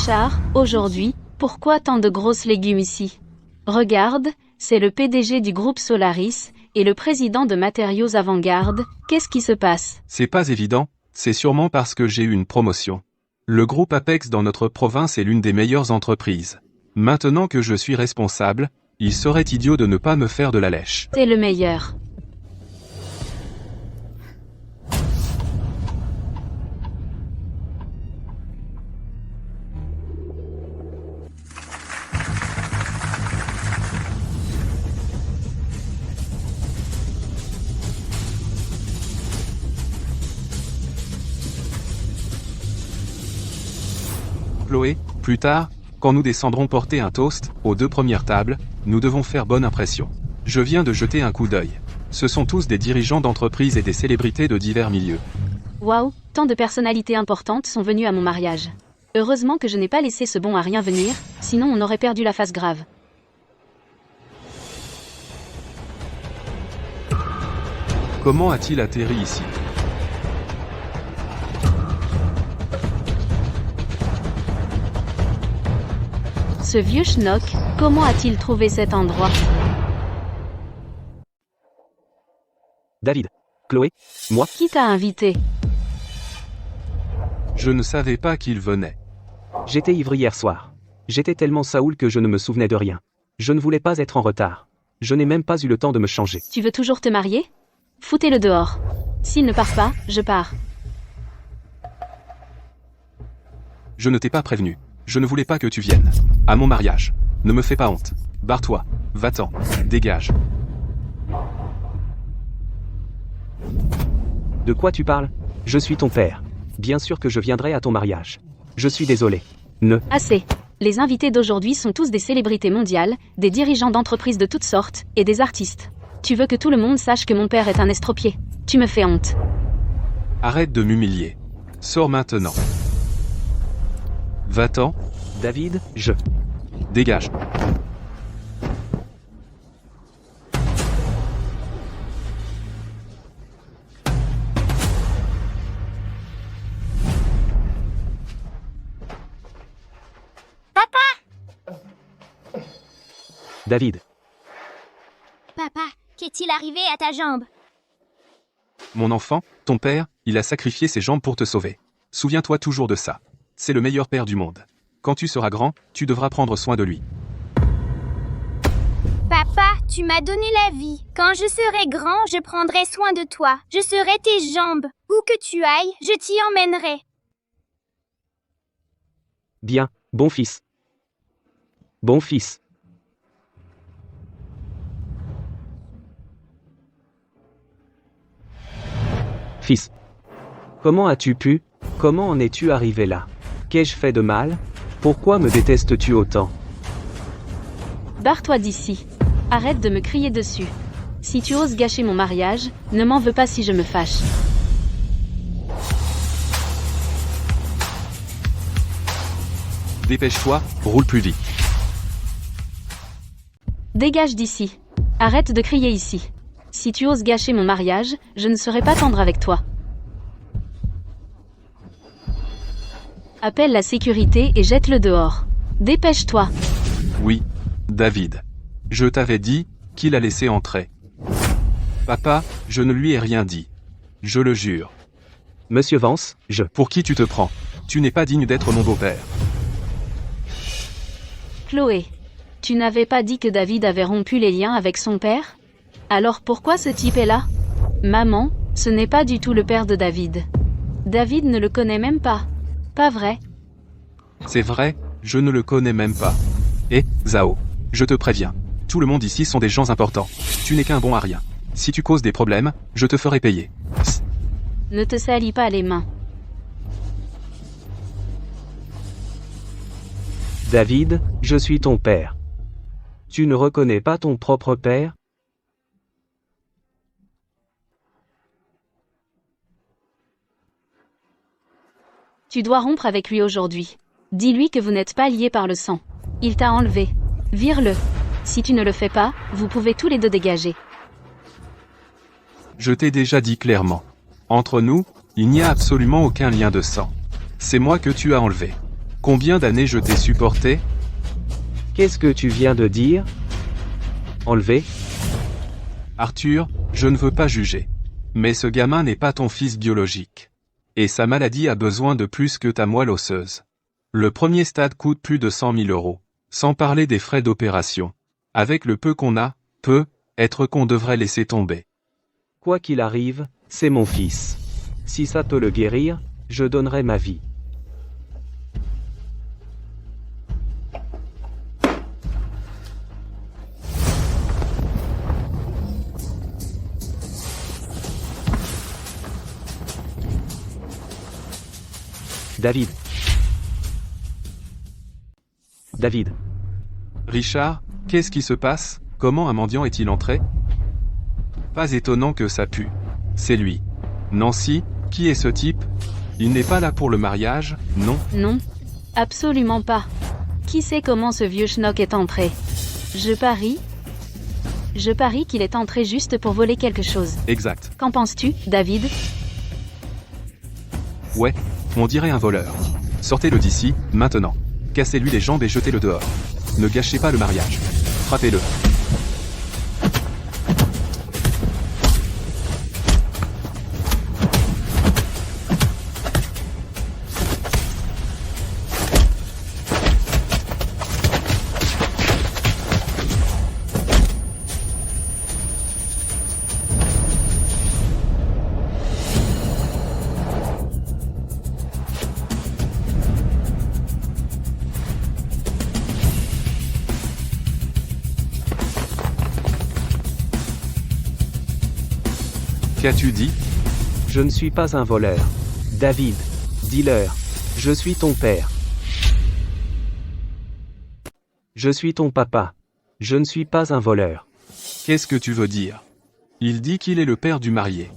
Char, aujourd'hui, pourquoi tant de grosses légumes ici? Regarde, c'est le PDG du groupe Solaris, et le président de Matériaux Avant-Garde, qu'est-ce qui se passe? C'est pas évident, c'est sûrement parce que j'ai eu une promotion. Le groupe Apex dans notre province est l'une des meilleures entreprises. Maintenant que je suis responsable, il serait idiot de ne pas me faire de la lèche. T'es le meilleur. Chloé, plus tard, quand nous descendrons porter un toast, aux 2 premières tables, nous devons faire bonne impression. Je viens de jeter un coup d'œil. Ce sont tous des dirigeants d'entreprises et des célébrités de divers milieux. Waouh, tant de personnalités importantes sont venues à mon mariage. Heureusement que je n'ai pas laissé ce bon à rien venir, sinon on aurait perdu la face grave. Comment a-t-il atterri ici? Ce vieux schnock, comment a-t-il trouvé cet endroit? David. Chloé. Moi. Qui t'a invité? Je ne savais pas qu'il venait. J'étais ivre hier soir. J'étais tellement saoul que je ne me souvenais de rien. Je ne voulais pas être en retard. Je n'ai même pas eu le temps de me changer. Tu veux toujours te marier? Foutez-le dehors. S'il ne part pas, je pars. Je ne t'ai pas prévenu. Je ne voulais pas que tu viennes. À mon mariage. Ne me fais pas honte. Barre-toi. Va-t'en. Dégage. De quoi tu parles? Je suis ton père. Bien sûr que je viendrai à ton mariage. Je suis désolé. Assez. Les invités d'aujourd'hui sont tous des célébrités mondiales, des dirigeants d'entreprises de toutes sortes, et des artistes. Tu veux que tout le monde sache que mon père est un estropié. Tu me fais honte. Arrête de m'humilier. Sors maintenant. Va-t'en. David, Dégage. David. Papa, qu'est-il arrivé à ta jambe? Mon enfant, ton père, il a sacrifié ses jambes pour te sauver. Souviens-toi toujours de ça. C'est le meilleur père du monde. Quand tu seras grand, tu devras prendre soin de lui. Papa, tu m'as donné la vie. Quand je serai grand, je prendrai soin de toi. Je serai tes jambes. Où que tu ailles, je t'y emmènerai. Bien, bon fils. Bon fils. Fils. Comment as-tu pu? Comment en es-tu arrivé là? Qu'ai-je fait de mal? Pourquoi me détestes-tu autant? Barre-toi d'ici. Arrête de me crier dessus. Si tu oses gâcher mon mariage, ne m'en veux pas si je me fâche. Dépêche-toi, roule plus vite. Dégage d'ici. Arrête de crier ici. Si tu oses gâcher mon mariage, je ne serai pas tendre avec toi. Appelle la sécurité et jette-le dehors. Dépêche-toi. Oui, David. Je t'avais dit qu'il a laissé entrer. Papa, je ne lui ai rien dit. Je le jure. Monsieur Vance, Pour qui tu te prends? Tu n'es pas digne d'être mon beau-père. Chloé, tu n'avais pas dit que David avait rompu les liens avec son père? Alors pourquoi ce type est là? Maman, ce n'est pas du tout le père de David. David ne le connaît même pas. Pas vrai? C'est vrai, je ne le connais même pas. Et, Zhao, je te préviens. Tout le monde ici sont des gens importants. Tu n'es qu'un bon à rien. Si tu causes des problèmes, je te ferai payer. Psst. Ne te salis pas les mains. David, je suis ton père. Tu ne reconnais pas ton propre père? Tu dois rompre avec lui aujourd'hui. Dis-lui que vous n'êtes pas liés par le sang. Il t'a enlevé. Vire-le. Si tu ne le fais pas, vous pouvez tous les deux dégager. Je t'ai déjà dit clairement. Entre nous, il n'y a absolument aucun lien de sang. C'est moi que tu as enlevé. Combien d'années je t'ai supporté? Qu'est-ce que tu viens de dire? Enlevé? Arthur, je ne veux pas juger. Mais ce gamin n'est pas ton fils biologique. Et sa maladie a besoin de plus que ta moelle osseuse. Le premier stade coûte plus de 100 000 €, sans parler des frais d'opération. Avec le peu qu'on a, être qu'on devrait laisser tomber. Quoi qu'il arrive, c'est mon fils. Si ça peut le guérir, je donnerai ma vie. David. David. Richard, qu'est-ce qui se passe? Comment un mendiant est-il entré? Pas étonnant que ça pue. C'est lui. Nancy, qui est ce type? Il n'est pas là pour le mariage, non? Non. Absolument pas. Qui sait comment ce vieux schnock est entré? Je parie qu'il est entré juste pour voler quelque chose. Exact. Qu'en penses-tu, David? Ouais, on dirait un voleur. Sortez-le d'ici, maintenant. Cassez-lui les jambes et jetez-le dehors. Ne gâchez pas le mariage. Frappez-le. Qu'as-tu dit? Je ne suis pas un voleur. David. Dealer. Je suis ton père. Je suis ton papa. Je ne suis pas un voleur. Qu'est-ce que tu veux dire? Il dit qu'il est le père du marié.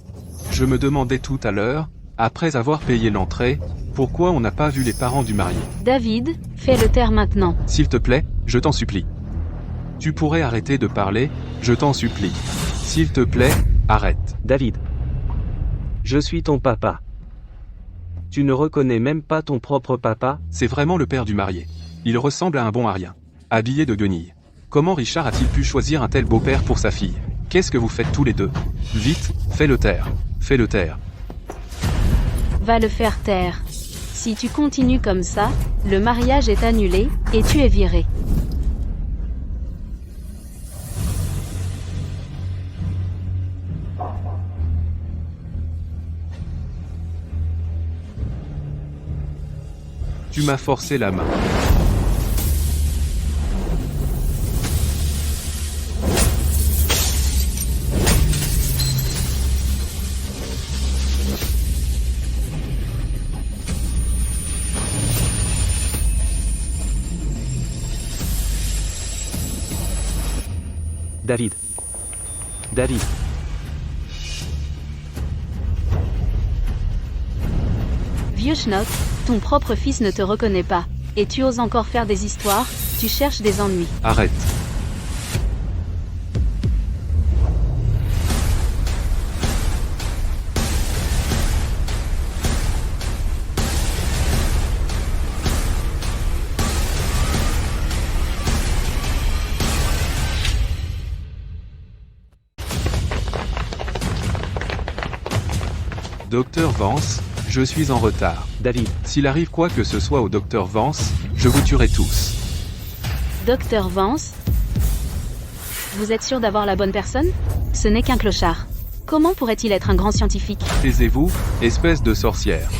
Je me demandais tout à l'heure, après avoir payé l'entrée, pourquoi on n'a pas vu les parents du marié. David, fais le taire maintenant. S'il te plaît, je t'en supplie. Tu pourrais arrêter de parler, je t'en supplie. S'il te plaît, arrête. David. Je suis ton papa. Tu ne reconnais même pas ton propre papa? C'est vraiment le père du marié. Il ressemble à un bon arien. Habillé de guenilles. Comment Richard a-t-il pu choisir un tel beau-père pour sa fille? Qu'est-ce que vous faites tous les deux? Vite, fais-le taire. Fais-le taire. Va le faire taire. Si tu continues comme ça, le mariage est annulé, et tu es viré. Tu m'as forcé la main. David. David. Vieux schnock, ton propre fils ne te reconnaît pas. Et tu oses encore faire des histoires, tu cherches des ennuis. Arrête. Docteur Vance, je suis en retard. David. S'il arrive quoi que ce soit au docteur Vance, je vous tuerai tous. Docteur Vance? Vous êtes sûr d'avoir la bonne personne? Ce n'est qu'un clochard. Comment pourrait-il être un grand scientifique? Taisez-vous, espèce de sorcière.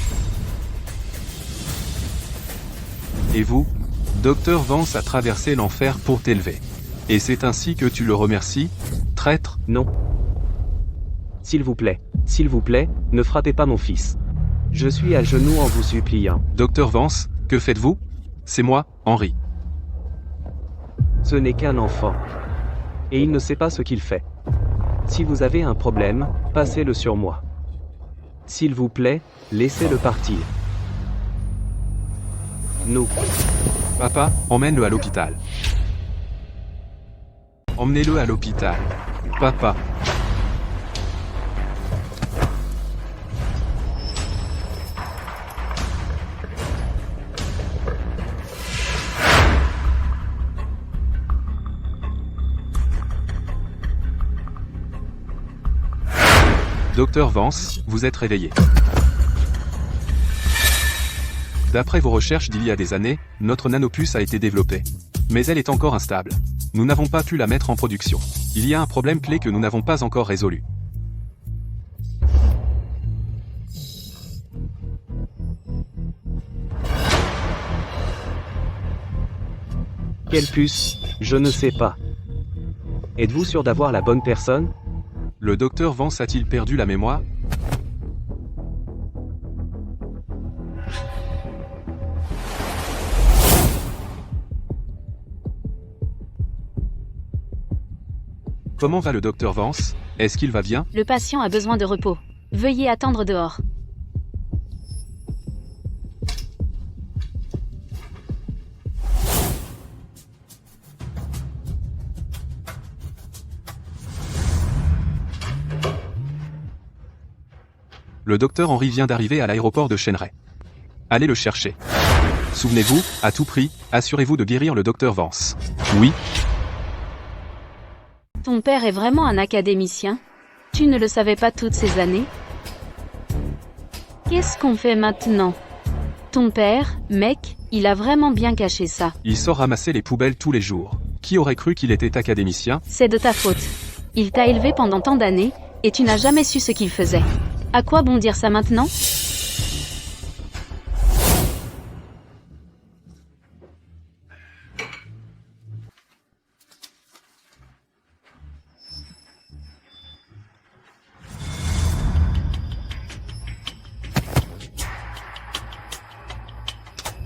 Et vous? Docteur Vance a traversé l'enfer pour t'élever. Et c'est ainsi que tu le remercies, traître? Non. S'il vous plaît, ne frappez pas mon fils. Je suis à genoux en vous suppliant. Docteur Vance, que faites-vous? C'est moi, Henry. Ce n'est qu'un enfant. Et il ne sait pas ce qu'il fait. Si vous avez un problème, passez-le sur moi. S'il vous plaît, laissez-le partir. Nous. Papa, emmène-le à l'hôpital. Emmenez-le à l'hôpital. Papa. Docteur Vance, vous êtes réveillé. D'après vos recherches d'il y a des années, notre nanopuce a été développée. Mais elle est encore instable. Nous n'avons pas pu la mettre en production. Il y a un problème clé que nous n'avons pas encore résolu. Quelle puce? Je ne sais pas. Êtes-vous sûr d'avoir la bonne personne? Le docteur Vance a-t-il perdu la mémoire? Comment va le docteur Vance? Est-ce qu'il va bien? Le patient a besoin de repos. Veuillez attendre dehors. Le docteur Henry vient d'arriver à l'aéroport de Chenray. Allez le chercher. Souvenez-vous, à tout prix, assurez-vous de guérir le docteur Vance. Oui. Ton père est vraiment un académicien? Tu ne le savais pas toutes ces années? Qu'est-ce qu'on fait maintenant? Ton père, mec, il a vraiment bien caché ça. Il sort ramasser les poubelles tous les jours. Qui aurait cru qu'il était académicien? C'est de ta faute. Il t'a élevé pendant tant d'années, et tu n'as jamais su ce qu'il faisait. À quoi bon dire ça maintenant?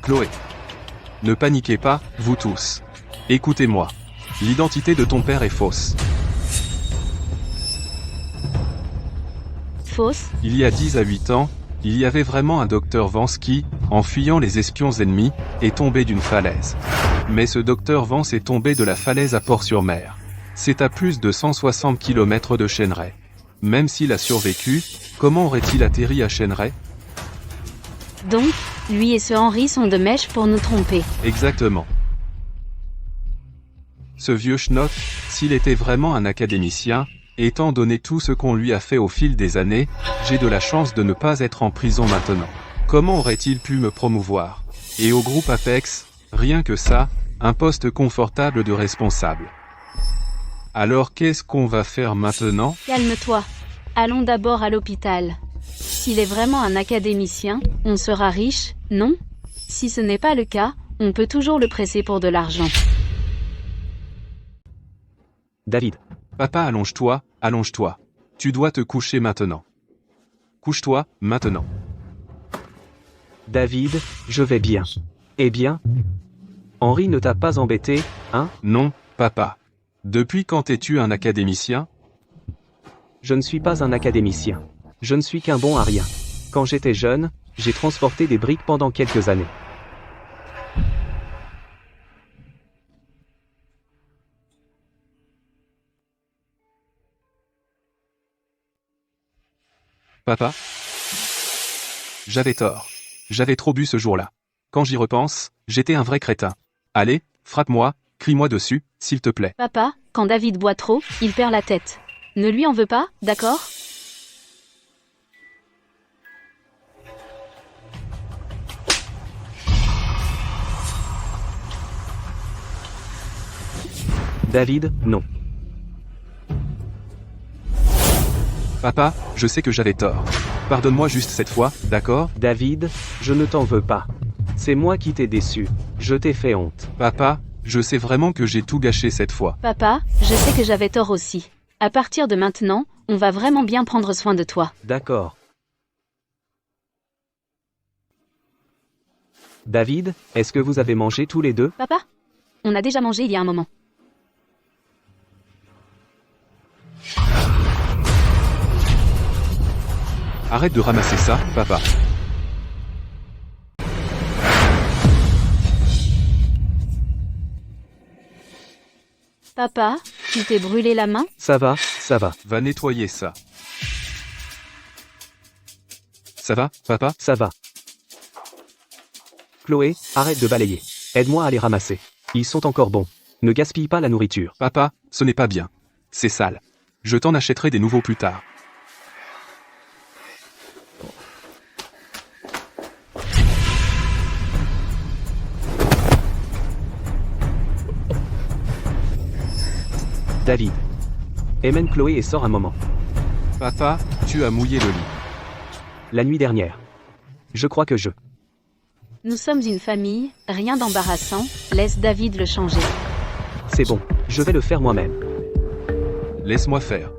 Chloé. Ne paniquez pas, vous tous. Écoutez-moi. L'identité de ton père est fausse. Fausse? Il y a 10 à 8 ans, il y avait vraiment un docteur Vance qui, en fuyant les espions ennemis, est tombé d'une falaise. Mais ce docteur Vance est tombé de la falaise à Port-sur-Mer. C'est à plus de 160 km de Chenray. Même s'il a survécu, comment aurait-il atterri à Chenray? Donc, lui et ce Henry sont de mèche pour nous tromper. Exactement. Ce vieux schnock, s'il était vraiment un académicien, étant donné tout ce qu'on lui a fait au fil des années, j'ai de la chance de ne pas être en prison maintenant. Comment aurait-il pu me promouvoir? Et au groupe Apex, rien que ça, un poste confortable de responsable. Alors qu'est-ce qu'on va faire maintenant? Calme-toi. Allons d'abord à l'hôpital. S'il est vraiment un académicien, on sera riche, non? Si ce n'est pas le cas, on peut toujours le presser pour de l'argent. David. Papa, allonge-toi, allonge-toi. Tu dois te coucher maintenant. Couche-toi, maintenant. David, je vais bien. Eh bien? Henry ne t'a pas embêté, hein? Non, papa. Depuis quand es-tu un académicien? Je ne suis pas un académicien. Je ne suis qu'un bon à rien. Quand j'étais jeune, j'ai transporté des briques pendant quelques années. Papa? J'avais tort. J'avais trop bu ce jour-là. Quand j'y repense, j'étais un vrai crétin. Allez, frappe-moi, crie-moi dessus, s'il te plaît. Papa, quand David boit trop, il perd la tête. Ne lui en veux pas, d'accord? David, non. Papa, je sais que j'avais tort. Pardonne-moi juste cette fois, d'accord? David, je ne t'en veux pas. C'est moi qui t'ai déçu. Je t'ai fait honte. Papa, je sais vraiment que j'ai tout gâché cette fois. Papa, je sais que j'avais tort aussi. À partir de maintenant, on va vraiment bien prendre soin de toi. D'accord. David, est-ce que vous avez mangé tous les deux? Papa? On a déjà mangé il y a un moment. Arrête de ramasser ça, papa. Papa, tu t'es brûlé la main? Ça va, ça va. Va nettoyer ça. Ça va, papa? Ça va. Chloé, arrête de balayer. Aide-moi à les ramasser. Ils sont encore bons. Ne gaspille pas la nourriture. Papa, ce n'est pas bien. C'est sale. Je t'en achèterai des nouveaux plus tard. David. Emmène Chloé et sors un moment. Papa, tu as mouillé le lit. La nuit dernière. Je crois que je... Nous sommes une famille, rien d'embarrassant, laisse David le changer. C'est bon, je vais le faire moi-même. Laisse-moi faire.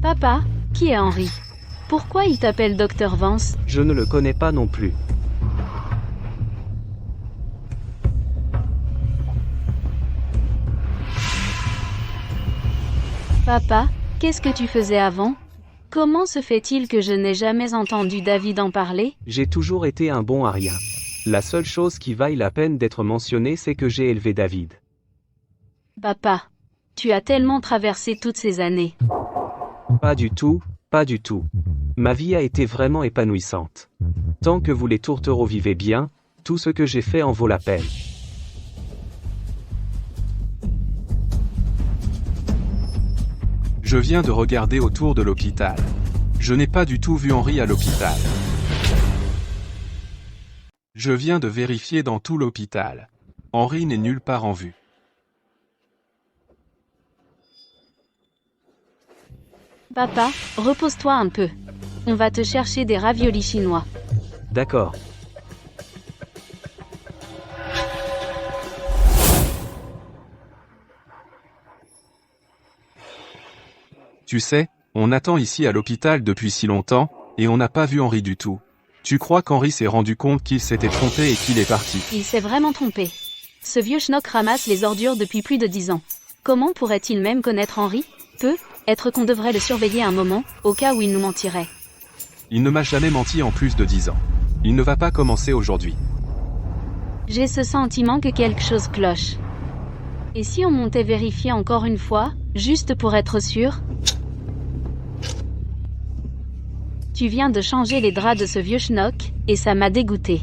Papa, qui est Henry? Pourquoi il t'appelle Dr Vance? Je ne le connais pas non plus. Papa, qu'est-ce que tu faisais avant? Comment se fait-il que je n'ai jamais entendu David en parler? J'ai toujours été un bon à rien. La seule chose qui vaille la peine d'être mentionnée, c'est que j'ai élevé David. Papa, tu as tellement traversé toutes ces années. Pas du tout, pas du tout. Ma vie a été vraiment épanouissante. Tant que vous les tourtereaux vivez bien, tout ce que j'ai fait en vaut la peine. Je viens de regarder autour de l'hôpital. Je n'ai pas du tout vu Henry à l'hôpital. Je viens de vérifier dans tout l'hôpital. Henry n'est nulle part en vue. Papa, repose-toi un peu. On va te chercher des raviolis chinois. D'accord. Tu sais, on attend ici à l'hôpital depuis si longtemps, et on n'a pas vu Henry du tout. Tu crois qu'Henry s'est rendu compte qu'il s'était trompé et qu'il est parti? Il s'est vraiment trompé. Ce vieux schnock ramasse les ordures depuis plus de 10 ans. Comment pourrait-il même connaître Henry? Peut-être qu'on devrait le surveiller un moment, au cas où il nous mentirait. Il ne m'a jamais menti en plus de 10 ans. Il ne va pas commencer aujourd'hui. J'ai ce sentiment que quelque chose cloche. Et si on montait vérifier encore une fois, juste pour être sûr? Tu viens de changer les draps de ce vieux schnock, et ça m'a dégoûté.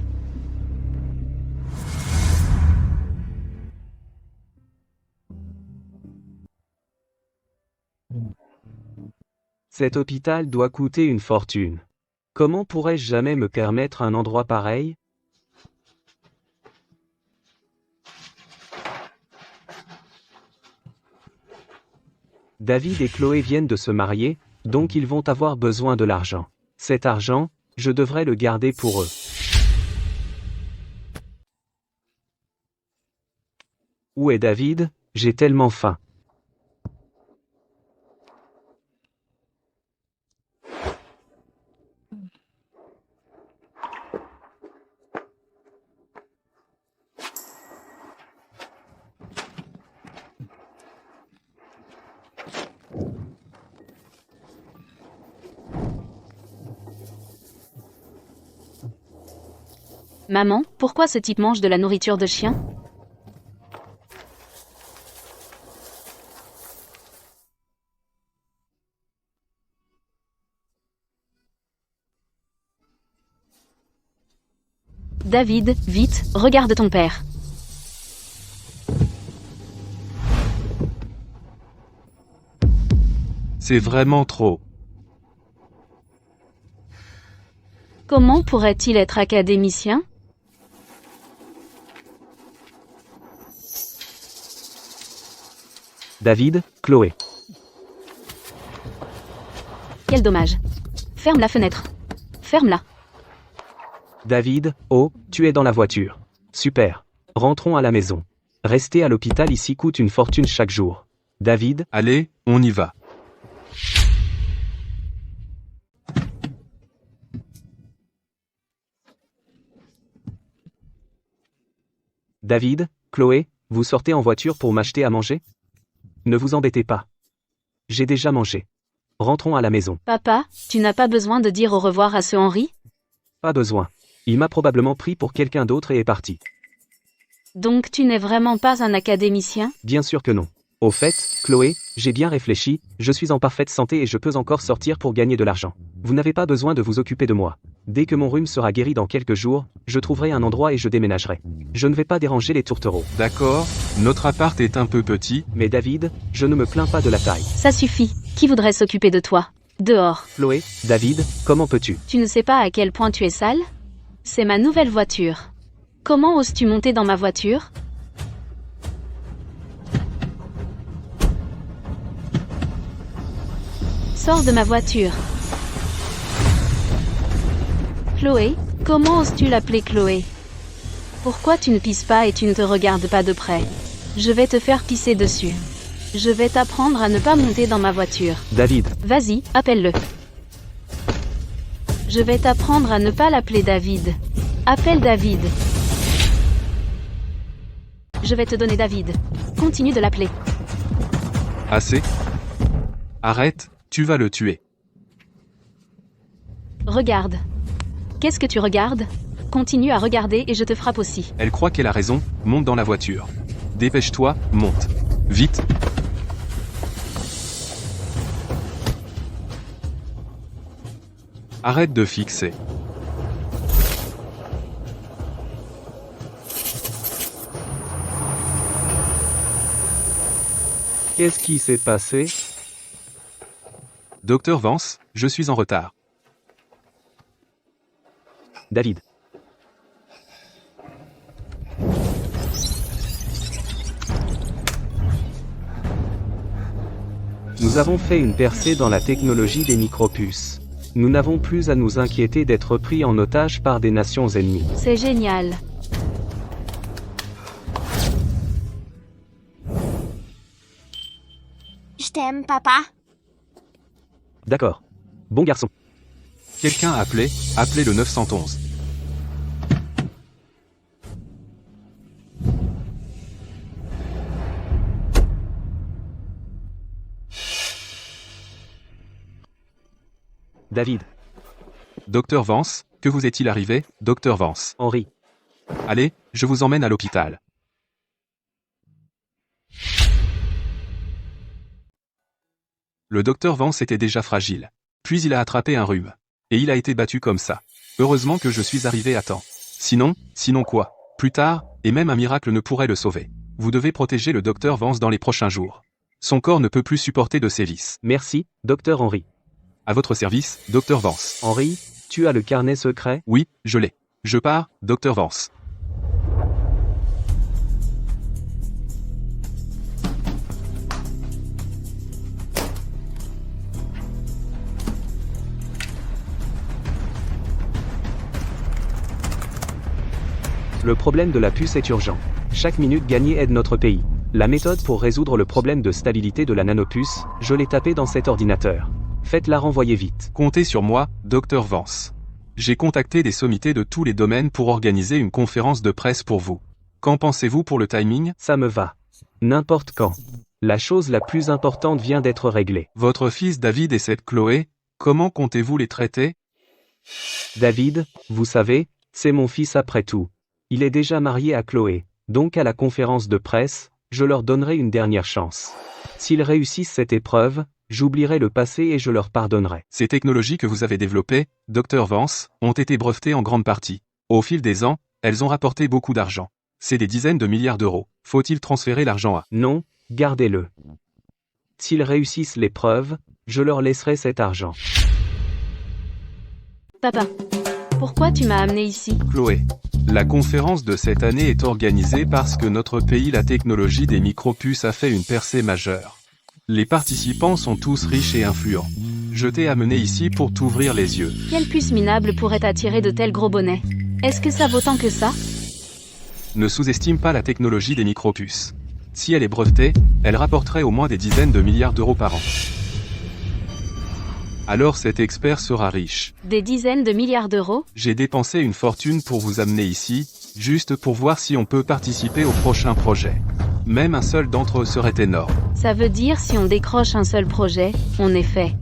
Cet hôpital doit coûter une fortune. Comment pourrais-je jamais me permettre un endroit pareil? David et Chloé viennent de se marier, donc ils vont avoir besoin de l'argent. Cet argent, je devrais le garder pour eux. Où est David? J'ai tellement faim. Maman, pourquoi ce type mange de la nourriture de chien? David, vite, regarde ton père. C'est vraiment trop. Comment pourrait-il être académicien? David, Chloé. Quel dommage. Ferme la fenêtre. Ferme-la. David, oh, tu es dans la voiture. Super. Rentrons à la maison. Rester à l'hôpital ici coûte une fortune chaque jour. David, Allez, on y va. David, Chloé, vous sortez en voiture pour m'acheter à manger? Ne vous embêtez pas. J'ai déjà mangé. Rentrons à la maison. Papa, tu n'as pas besoin de dire au revoir à ce Henry? Pas besoin. Il m'a probablement pris pour quelqu'un d'autre et est parti. Donc tu n'es vraiment pas un académicien? Bien sûr que non. Au fait, Chloé, j'ai bien réfléchi, je suis en parfaite santé et je peux encore sortir pour gagner de l'argent. Vous n'avez pas besoin de vous occuper de moi. Dès que mon rhume sera guéri dans quelques jours, je trouverai un endroit et je déménagerai. Je ne vais pas déranger les tourtereaux. D'accord, notre appart est un peu petit. Mais David, je ne me plains pas de la taille. Ça suffit. Qui voudrait s'occuper de toi? Dehors. Chloé, David, comment peux-tu? Tu ne sais pas à quel point tu es sale? C'est ma nouvelle voiture. Comment oses-tu monter dans ma voiture? Sors de ma voiture. Chloé, comment oses-tu l'appeler Chloé? Pourquoi tu ne pisses pas et tu ne te regardes pas de près? Je vais te faire pisser dessus. Je vais t'apprendre à ne pas monter dans ma voiture. David, Vas-y, appelle-le. Je vais t'apprendre à ne pas l'appeler David. Appelle David. Je vais te donner David. Continue de l'appeler. Assez. Arrête, tu vas le tuer. Regarde. Qu'est-ce que tu regardes? Continue à regarder et je te frappe aussi. Elle croit qu'elle a raison, monte dans la voiture. Dépêche-toi, monte. Vite. Arrête de fixer. qu'est-ce qui s'est passé? Docteur Vance, je suis en retard. David. Nous avons fait une percée dans la technologie des micropuces. Nous n'avons plus à nous inquiéter d'être pris en otage par des nations ennemies. C'est génial. Je t'aime, papa. D'accord. Bon garçon. Quelqu'un a appelé, appelez le 911. David. Docteur Vance, que vous est-il arrivé, Docteur Vance? Henri. Allez, je vous emmène à l'hôpital. Le docteur Vance était déjà fragile. Puis il a attrapé un rhume. Et il a été battu comme ça. Heureusement que je suis arrivé à temps. Sinon quoi? Plus tard, et même un miracle ne pourrait le sauver. Vous devez protéger le docteur Vance dans les prochains jours. Son corps ne peut plus supporter de sévices. Merci, docteur Henri. À votre service, docteur Vance. Henri, tu as le carnet secret? Oui, je l'ai. Je pars, docteur Vance. Le problème de la puce est urgent. Chaque minute gagnée aide notre pays. La méthode pour résoudre le problème de stabilité de la nanopuce, je l'ai tapé dans cet ordinateur. Faites-la renvoyer vite. Comptez sur moi, docteur Vance. J'ai contacté des sommités de tous les domaines pour organiser une conférence de presse pour vous. Qu'en pensez-vous pour le timing? Ça me va. N'importe quand. La chose la plus importante vient d'être réglée. Votre fils David et cette Chloé, comment comptez-vous les traiter? David, vous savez, c'est mon fils après tout. Il est déjà marié à Chloé, donc à la conférence de presse, je leur donnerai une dernière chance. S'ils réussissent cette épreuve, j'oublierai le passé et je leur pardonnerai. Ces technologies que vous avez développées, docteur Vance, ont été brevetées en grande partie. Au fil des ans, elles ont rapporté beaucoup d'argent. C'est des dizaines de milliards d'euros. Faut-il transférer l'argent à? Non, gardez-le. S'ils réussissent l'épreuve, je leur laisserai cet argent. Papa, pourquoi tu m'as amené ici? Chloé. La conférence de cette année est organisée parce que notre pays, la technologie des micropuces a fait une percée majeure. Les participants sont tous riches et influents. Je t'ai amené ici pour t'ouvrir les yeux. Quelle puce minable pourrait attirer de tels gros bonnets? Est-ce que ça vaut tant que ça? Ne sous-estime pas la technologie des micropuces. Si elle est brevetée, elle rapporterait au moins des dizaines de milliards d'euros par an. Alors cet expert sera riche. Des dizaines de milliards d'euros? J'ai dépensé une fortune pour vous amener ici, juste pour voir si on peut participer au prochain projet. Même un seul d'entre eux serait énorme. Ça veut dire si on décroche un seul projet, on est fait.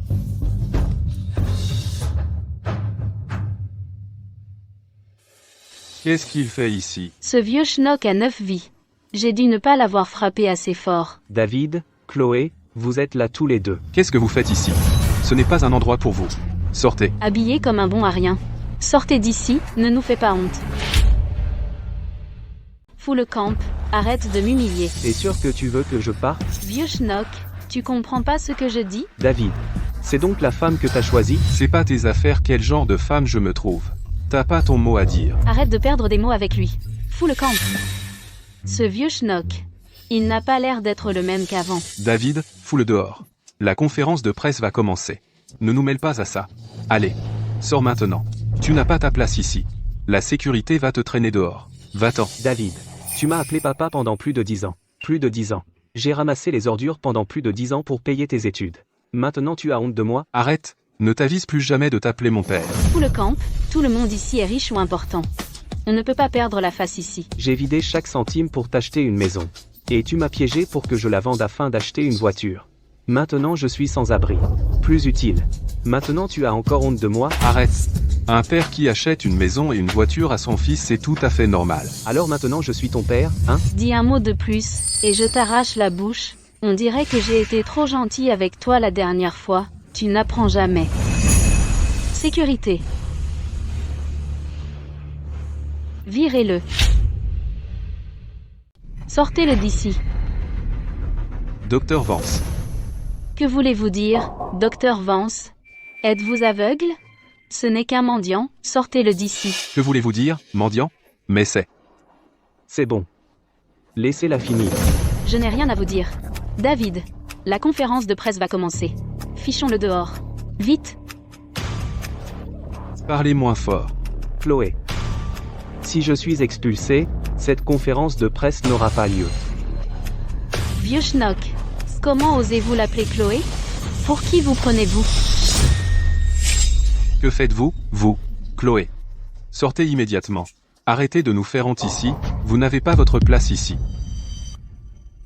Qu'est-ce qu'il fait ici? Ce vieux schnock a 9 vies. J'ai dû ne pas l'avoir frappé assez fort. David, Chloé, vous êtes là tous les deux. Qu'est-ce que vous faites ici? Ce n'est pas un endroit pour vous. Sortez. Habillé comme un bon à rien. Sortez d'ici, ne nous fais pas honte. Fous le camp, arrête de m'humilier. T'es sûr que tu veux que je parte? Vieux schnock, tu comprends pas ce que je dis? David. C'est donc la femme que t'as choisie? C'est pas tes affaires quel genre de femme je me trouve. T'as pas ton mot à dire. Arrête de perdre des mots avec lui. Fous le camp. Ce vieux schnock. Il n'a pas l'air d'être le même qu'avant. David, fous-le dehors. La conférence de presse va commencer. Ne nous mêle pas à ça. Allez, sors maintenant. Tu n'as pas ta place ici. La sécurité va te traîner dehors. Va-t'en. David, tu m'as appelé papa pendant plus de 10 ans. Plus de 10 ans. J'ai ramassé les ordures pendant plus de 10 ans pour payer tes études. Maintenant tu as honte de moi? Arrête, ne t'avise plus jamais de t'appeler mon père. Fous le camp. Tout le monde ici est riche ou important. On ne peut pas perdre la face ici. J'ai vidé chaque centime pour t'acheter une maison. Et tu m'as piégé pour que je la vende afin d'acheter une voiture. Maintenant je suis sans abri. Plus utile. Maintenant tu as encore honte de moi? Arrête. Un père qui achète une maison et une voiture à son fils, c'est tout à fait normal. Alors maintenant je suis ton père, hein? Dis un mot de plus, et je t'arrache la bouche. On dirait que j'ai été trop gentil avec toi la dernière fois. Tu n'apprends jamais. Sécurité. Virez-le. Sortez-le d'ici. Docteur Vance. Que voulez-vous dire, docteur Vance? Êtes-vous aveugle? Ce n'est qu'un mendiant, sortez-le d'ici. Que voulez-vous dire, mendiant? Mais C'est bon. Laissez-la finir. Je n'ai rien à vous dire. David, la conférence de presse va commencer. Fichons-le dehors. Vite. Parlez moins fort. Chloé. Si je suis expulsé, cette conférence de presse n'aura pas lieu. Vieux schnock. Comment osez-vous l'appeler Chloé? Pour qui vous prenez-vous? Que faites-vous, vous, Chloé? Sortez immédiatement. Arrêtez de nous faire honte ici, vous n'avez pas votre place ici.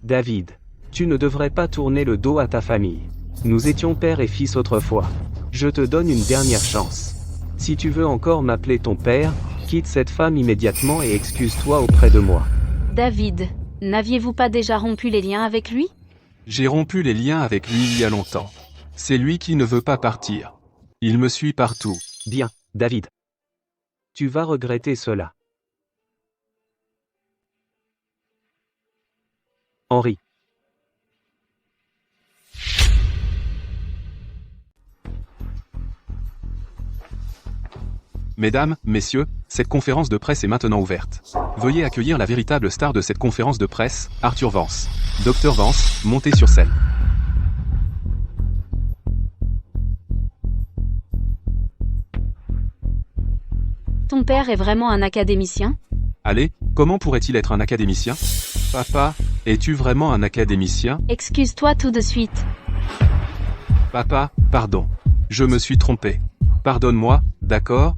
David, tu ne devrais pas tourner le dos à ta famille. Nous étions père et fils autrefois. Je te donne une dernière chance. Si tu veux encore m'appeler ton père, quitte cette femme immédiatement et excuse-toi auprès de moi. David, n'aviez-vous pas déjà rompu les liens avec lui? J'ai rompu les liens avec lui il y a longtemps. C'est lui qui ne veut pas partir. Il me suit partout. Bien, David. Tu vas regretter cela. Henri. Mesdames, messieurs, cette conférence de presse est maintenant ouverte. Veuillez accueillir la véritable star de cette conférence de presse, Arthur Vance. Docteur Vance, montez sur scène. Ton père est vraiment un académicien? Allez, comment pourrait-il être un académicien? Papa, es-tu vraiment un académicien? Excuse-toi tout de suite. Papa, pardon. Je me suis trompé. Pardonne-moi, d'accord?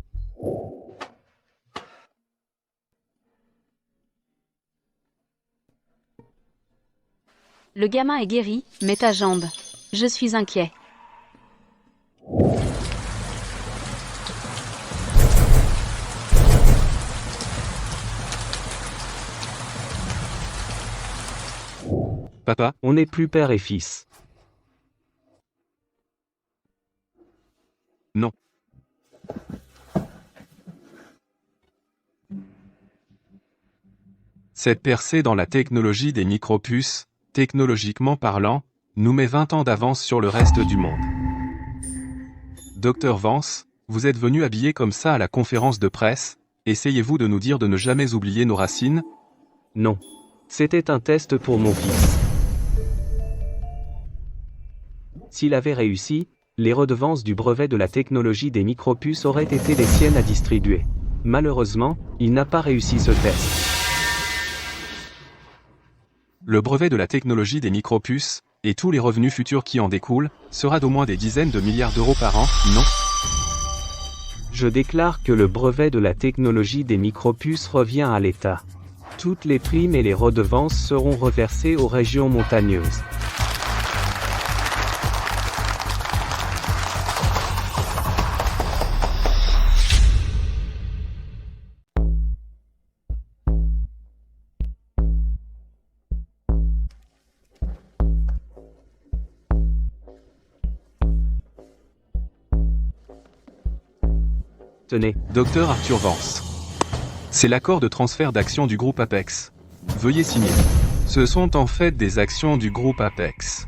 Le gamin est guéri, mais ta jambe. Je suis inquiet. Papa, On n'est plus père et fils. non. Cette percée dans la technologie des micropuces, technologiquement parlant, nous met 20 ans d'avance sur le reste du monde. Docteur Vance, vous êtes venu habillé comme ça à la conférence de presse, essayez-vous de nous dire de ne jamais oublier nos racines? Non. C'était un test pour mon fils. S'il avait réussi, les redevances du brevet de la technologie des micropuces auraient été les siennes à distribuer. Malheureusement, il n'a pas réussi ce test. Le brevet de la technologie des micropuces, et tous les revenus futurs qui en découlent, sera d'au moins des dizaines de milliards d'euros par an, non? Je déclare que le brevet de la technologie des micropuces revient à l'État. Toutes les primes et les redevances seront reversées aux régions montagneuses. Tenez, Docteur Arthur Vance. C'est l'accord de transfert d'actions du groupe Apex. Veuillez signer. Ce sont en fait des actions du groupe Apex.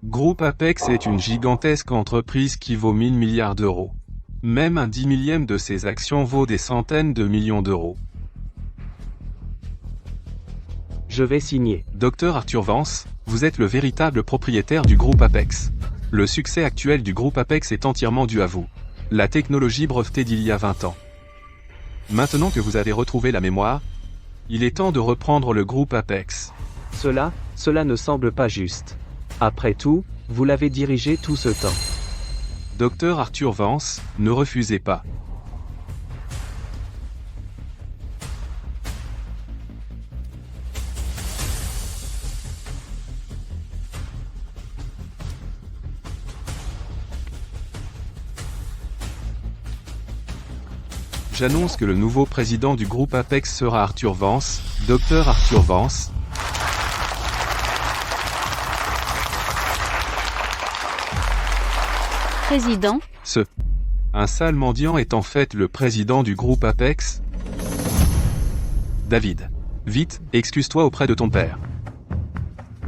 Groupe Apex est une gigantesque entreprise qui vaut 1000 milliards d'euros. Même un 10 millième de ses actions vaut des centaines de millions d'euros. Je vais signer. Dr Arthur Vance, vous êtes le véritable propriétaire du groupe Apex. Le succès actuel du groupe Apex est entièrement dû à vous. La technologie brevetée d'il y a 20 ans. Maintenant que vous avez retrouvé la mémoire, il est temps de reprendre le groupe Apex. Cela ne semble pas juste. Après tout, vous l'avez dirigé tout ce temps. Dr Arthur Vance, ne refusez pas. J'annonce que le nouveau président du groupe Apex sera Arthur Vance, Dr Arthur Vance. Président, Un sale mendiant est en fait le président du groupe Apex. David. Vite, excuse-toi auprès de ton père.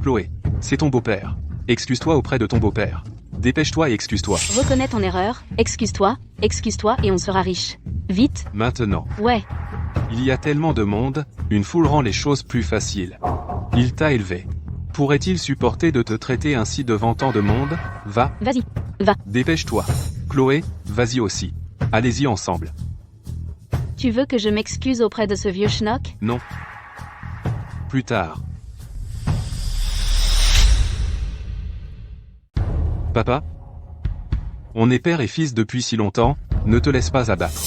Chloé. C'est ton beau-père. Excuse-toi auprès de ton beau-père. Dépêche-toi et excuse-toi. reconnais ton erreur, excuse-toi et on sera riche. Vite, Maintenant. ouais. Il y a tellement de monde, une foule rend les choses plus faciles. Il t'a élevé. Pourrait-il supporter de te traiter ainsi devant tant de monde? Va, Vas-y, dépêche-toi. Chloé, vas-y aussi. Allez-y ensemble. tu veux que je m'excuse auprès de ce vieux schnock? Non. Plus tard. Papa? On est père et fils depuis si longtemps, ne te laisse pas abattre.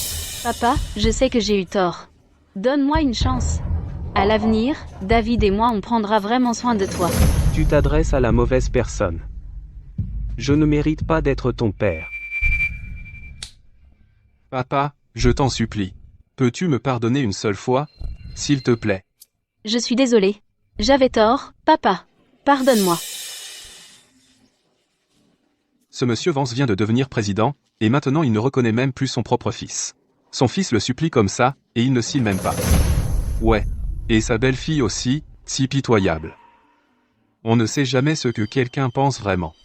Papa, je sais que j'ai eu tort. Donne-moi une chance. À l'avenir, David et moi on prendra vraiment soin de toi. Tu t'adresses à la mauvaise personne. Je ne mérite pas d'être ton père. Papa, je t'en supplie. Peux-tu me pardonner une seule fois, s'il te plaît? Je suis désolée. J'avais tort, papa. Pardonne-moi. Ce monsieur Vance vient de devenir président, et maintenant il ne reconnaît même plus son propre fils. Son fils le supplie comme ça, et il ne signe même pas. Ouais. Et sa belle-fille aussi, si pitoyable. On ne sait jamais ce que quelqu'un pense vraiment.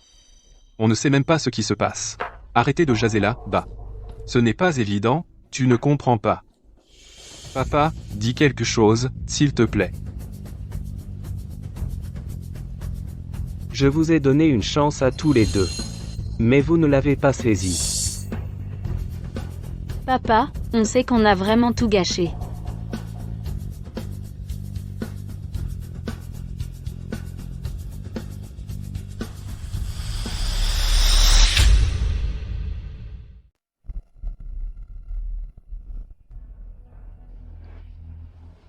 On ne sait même pas ce qui se passe. Arrêtez de jaser là, bas. Ce n'est pas évident, tu ne comprends pas. Papa, dis quelque chose, s'il te plaît. Je vous ai donné une chance à tous les deux. Mais vous ne l'avez pas saisie. Papa, on sait qu'on a vraiment tout gâché.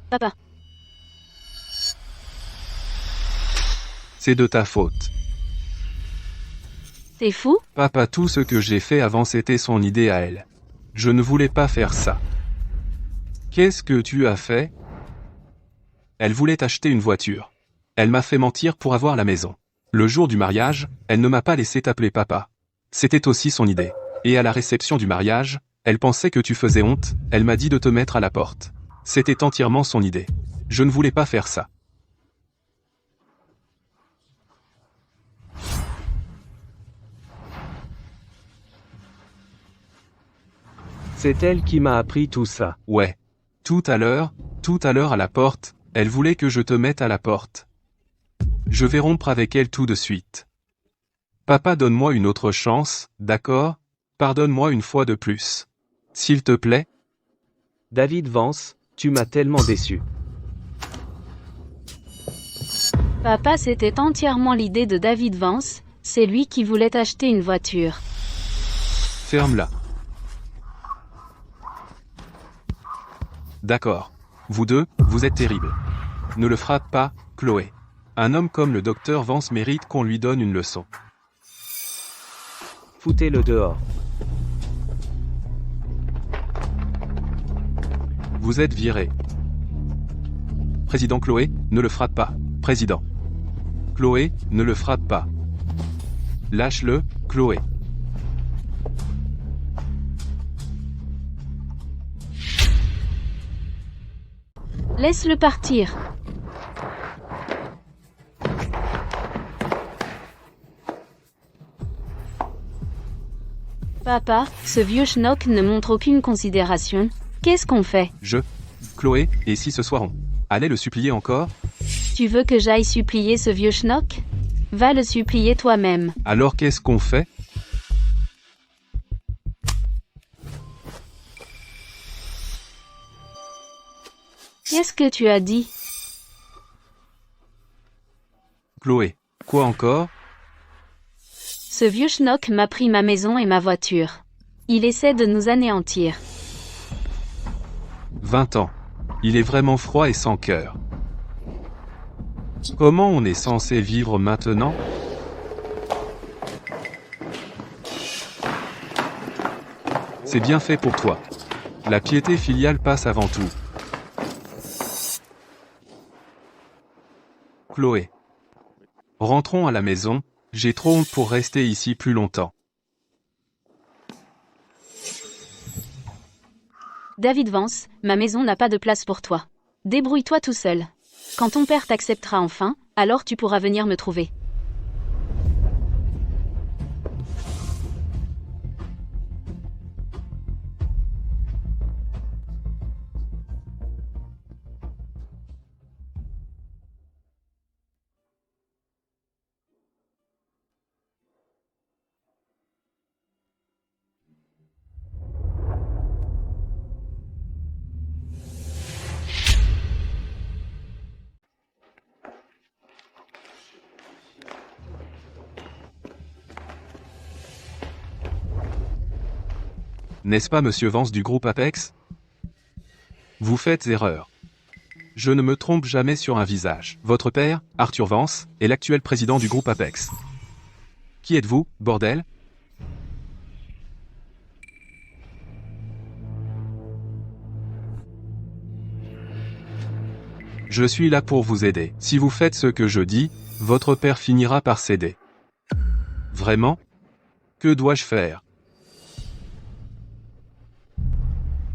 Papa, C'est de ta faute. t'es fou? Papa, tout ce que j'ai fait avant c'était son idée à elle. Je ne voulais pas faire ça. Qu'est-ce que tu as fait? Elle voulait acheter une voiture. Elle m'a fait mentir pour avoir la maison. Le jour du mariage, elle ne m'a pas laissé t'appeler papa. C'était aussi son idée. Et à la réception du mariage, elle pensait que tu faisais honte, elle m'a dit de te mettre à la porte. C'était entièrement son idée. Je ne voulais pas faire ça. C'est elle qui m'a appris tout ça. Ouais. Tout à l'heure à la porte, elle voulait que je te mette à la porte. Je vais rompre avec elle tout de suite. Papa, donne-moi une autre chance, d'accord? Pardonne-moi une fois de plus. S'il te plaît? David Vance, tu m'as tellement déçu. Papa, c'était entièrement l'idée de David Vance, c'est lui qui voulait acheter une voiture. Ferme-la. D'accord. Vous deux, vous êtes terribles. Ne le frappe pas, Chloé. Un homme comme le docteur Vance mérite qu'on lui donne une leçon. Foutez-le dehors. Vous êtes viré. Président Chloé, ne le frappe pas. Président. Chloé, ne le frappe pas. Lâche-le, Chloé. Laisse-le partir. Papa, ce vieux schnock ne montre aucune considération. Qu'est-ce qu'on fait? Chloé, et si ce soir on allait le supplier encore? Tu veux que j'aille supplier ce vieux schnock? Va le supplier toi-même. Alors qu'est-ce qu'on fait? Qu'est-ce que tu as dit? Chloé. Quoi encore? Ce vieux schnock m'a pris ma maison et ma voiture. Il essaie de nous anéantir. 20 ans. Il est vraiment froid et sans cœur. Comment on est censé vivre maintenant? C'est bien fait pour toi. La piété filiale passe avant tout. Chloé. Rentrons à la maison, j'ai trop honte pour rester ici plus longtemps. David Vance, ma maison n'a pas de place pour toi. Débrouille-toi tout seul. Quand ton père t'acceptera enfin, alors tu pourras venir me trouver. N'est-ce pas monsieur Vance du groupe Apex? Vous faites erreur. Je ne me trompe jamais sur un visage. Votre père, Arthur Vance, est l'actuel président du groupe Apex. Qui êtes-vous, bordel? Je suis là pour vous aider. Si vous faites ce que je dis, votre père finira par céder. Vraiment? Que dois-je faire?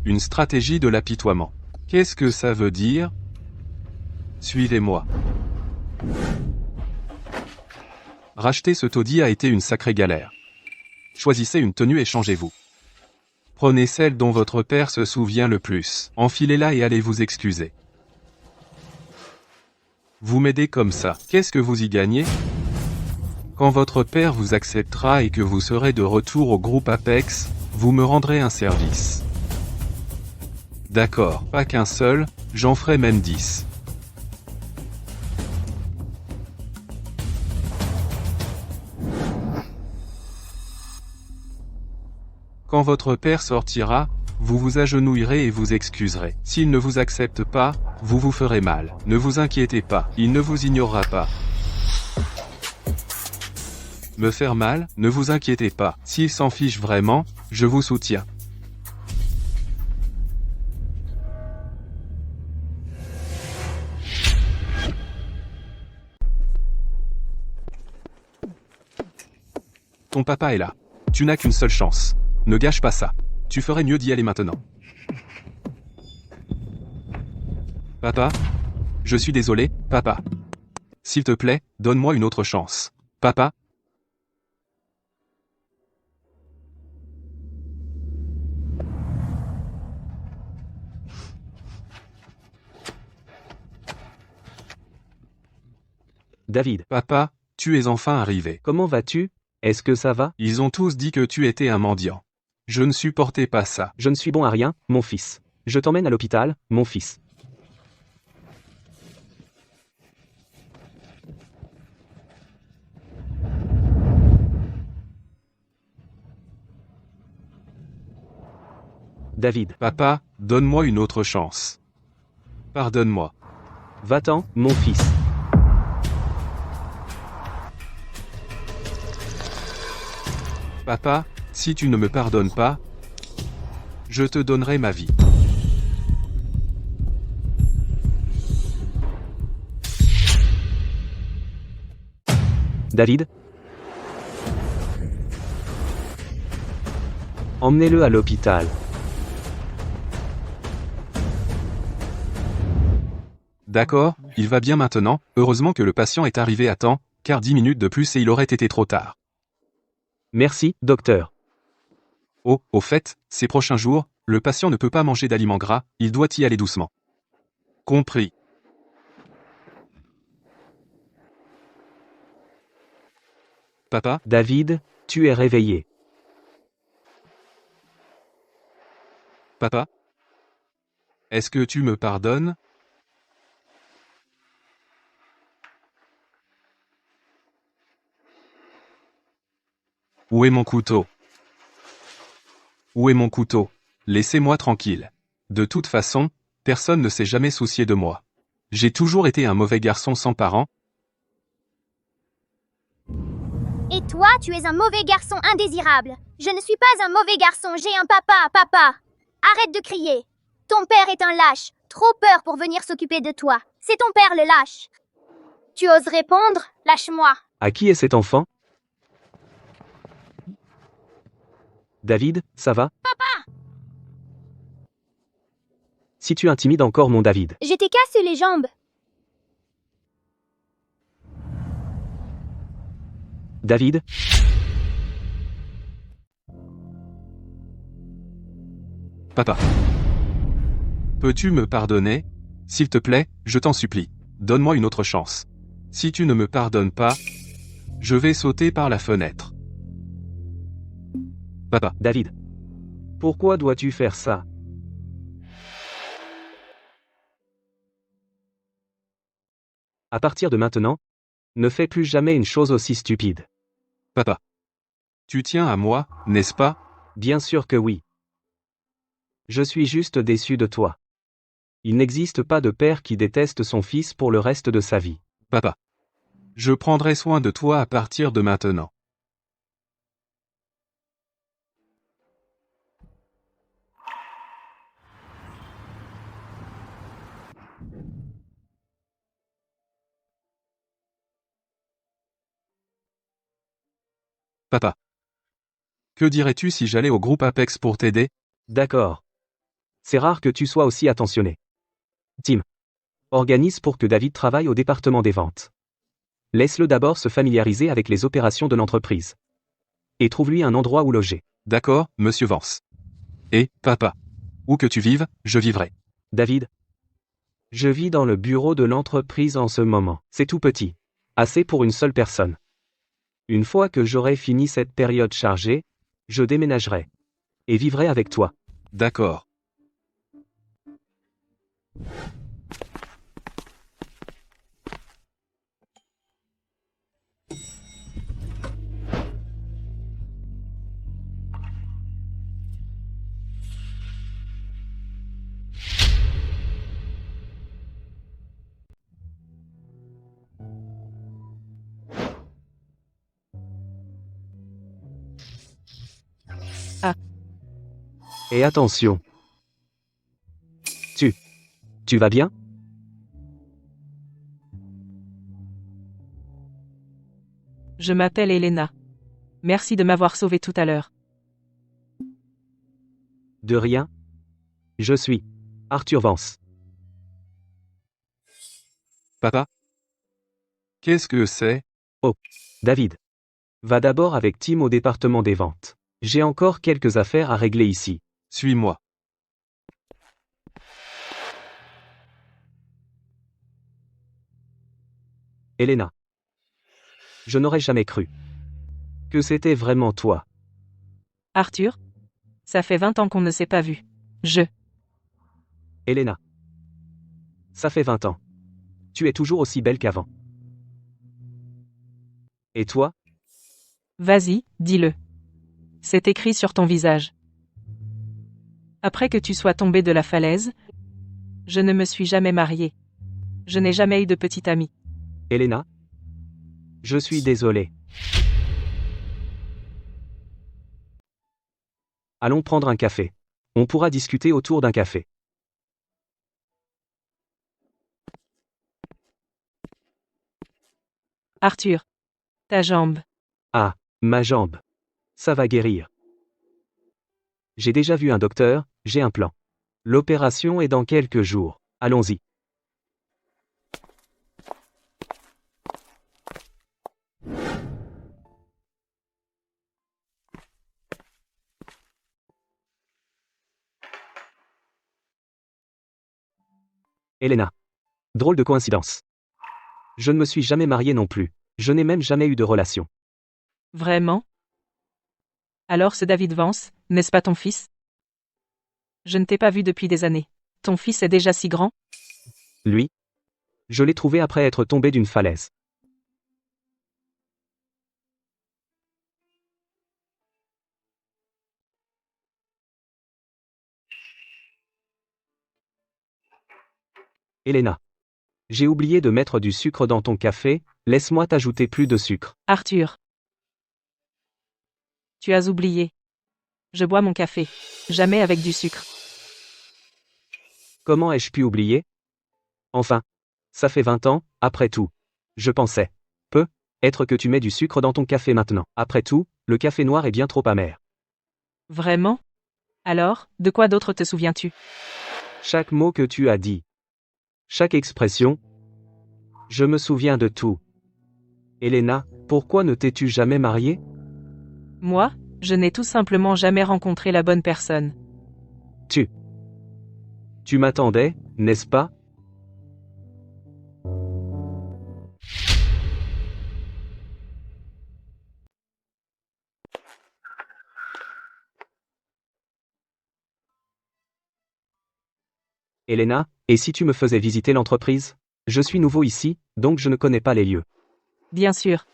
Une stratégie de l'apitoiement. Qu'est-ce que ça veut dire? Suivez-moi. Racheter ce taudis a été une sacrée galère. Choisissez une tenue et changez-vous. Prenez celle dont votre père se souvient le plus. Enfilez-la et allez vous excuser. Vous m'aidez comme ça. Qu'est-ce que vous y gagnez? Quand votre père vous acceptera et que vous serez de retour au groupe Apex, vous me rendrez un service. D'accord, pas qu'un seul, j'en ferai même 10. Quand votre père sortira, vous vous agenouillerez et vous excuserez. S'il ne vous accepte pas, vous vous ferez mal. Ne vous inquiétez pas, il ne vous ignorera pas. Me faire mal, ne vous inquiétez pas. S'il s'en fiche vraiment, je vous soutiens. Ton papa est là. Tu n'as qu'une seule chance. Ne gâche pas ça. Tu ferais mieux d'y aller maintenant. Papa? Je suis désolé, papa. S'il te plaît, donne-moi une autre chance. Papa? David, Papa, tu es enfin arrivé. comment vas-tu? Est-ce que ça va? Ils ont tous dit que tu étais un mendiant. Je ne supportais pas ça. Je ne suis bon à rien, mon fils. Je t'emmène à l'hôpital, mon fils. David, Papa, donne-moi une autre chance. Pardonne-moi. va-t'en, mon fils. Papa, si tu ne me pardonnes pas, je te donnerai ma vie. David? Emmenez-le à l'hôpital. D'accord, il va bien maintenant, heureusement que le patient est arrivé à temps, car 10 minutes de plus et il aurait été trop tard. Merci, docteur. Oh, au fait, ces prochains jours, le patient ne peut pas manger d'aliments gras, il doit y aller doucement. Compris. Papa, David, tu es réveillé. papa? Est-ce que tu me pardonnes? Où est mon couteau? Où est mon couteau? Laissez-moi tranquille. De toute façon, personne ne s'est jamais soucié de moi. J'ai toujours été un mauvais garçon sans parents. Et toi, tu es un mauvais garçon indésirable. Je ne suis pas un mauvais garçon, j'ai un papa, papa. Arrête de crier. Ton père est un lâche, trop peur pour venir s'occuper de toi. C'est ton père le lâche. Tu oses répondre? Lâche-moi. À qui est cet enfant? David, ça va? Papa! Si tu intimides encore mon David. Je t'ai cassé les jambes. David? Papa. Peux-tu me pardonner? S'il te plaît, je t'en supplie. Donne-moi une autre chance. Si tu ne me pardonnes pas, je vais sauter par la fenêtre. Papa. David. Pourquoi dois-tu faire ça? À partir de maintenant, ne fais plus jamais une chose aussi stupide. Papa. Tu tiens à moi, n'est-ce pas? Bien sûr que oui. Je suis juste déçu de toi. Il n'existe pas de père qui déteste son fils pour le reste de sa vie. Papa. Je prendrai soin de toi à partir de maintenant. Papa. Que dirais-tu si j'allais au groupe Apex pour t'aider? D'accord. C'est rare que tu sois aussi attentionné. Tim. Organise pour que David travaille au département des ventes. Laisse-le d'abord se familiariser avec les opérations de l'entreprise. Et trouve-lui un endroit où loger. D'accord, monsieur Vance. Et, papa. Où que tu vives, je vivrai. David. Je vis dans le bureau de l'entreprise en ce moment. C'est tout petit. Assez pour une seule personne. Une fois que j'aurai fini cette période chargée, je déménagerai. Et vivrai avec toi. D'accord. Et attention. Tu vas bien? Je m'appelle Elena. Merci de m'avoir sauvé tout à l'heure. De rien. Je suis Arthur Vance. Papa? Qu'est-ce que c'est? David. Va d'abord avec Tim au département des ventes. J'ai encore quelques affaires à régler ici. Suis-moi. Elena. Je n'aurais jamais cru que c'était vraiment toi. Arthur? Ça fait 20 ans qu'on ne s'est pas vu. Elena. Ça fait 20 ans. Tu es toujours aussi belle qu'avant. Et toi? Vas-y, dis-le. C'est écrit sur ton visage. Après que tu sois tombé de la falaise, je ne me suis jamais mariée. Je n'ai jamais eu de petite amie. Elena? Je suis désolé. Allons prendre un café. On pourra discuter autour d'un café. Arthur. Ta jambe. Ah, ma jambe. Ça va guérir. J'ai déjà vu un docteur, j'ai un plan. L'opération est dans quelques jours. Allons-y. Elena. Drôle de coïncidence. Je ne me suis jamais marié non plus. Je n'ai même jamais eu de relation. Vraiment? Alors ce David Vance, n'est-ce pas ton fils? Je ne t'ai pas vu depuis des années. Ton fils est déjà si grand? Lui? Je l'ai trouvé après être tombé d'une falaise. Elena. J'ai oublié de mettre du sucre dans ton café, laisse-moi t'ajouter plus de sucre. Arthur. Tu as oublié. Je bois mon café. Jamais avec du sucre. Comment ai-je pu oublier? Enfin. Ça fait 20 ans, après tout. Je pensais. Être que tu mets du sucre dans ton café maintenant. Après tout, le café noir est bien trop amer. Vraiment? Alors, de quoi d'autre te souviens-tu? Chaque mot que tu as dit. Chaque expression. Je me souviens de tout. Elena, pourquoi ne t'es-tu jamais mariée? Moi, je n'ai tout simplement jamais rencontré la bonne personne. Tu m'attendais, n'est-ce pas? Elena, et si tu me faisais visiter l'entreprise? Je suis nouveau ici, donc je ne connais pas les lieux. Bien sûr.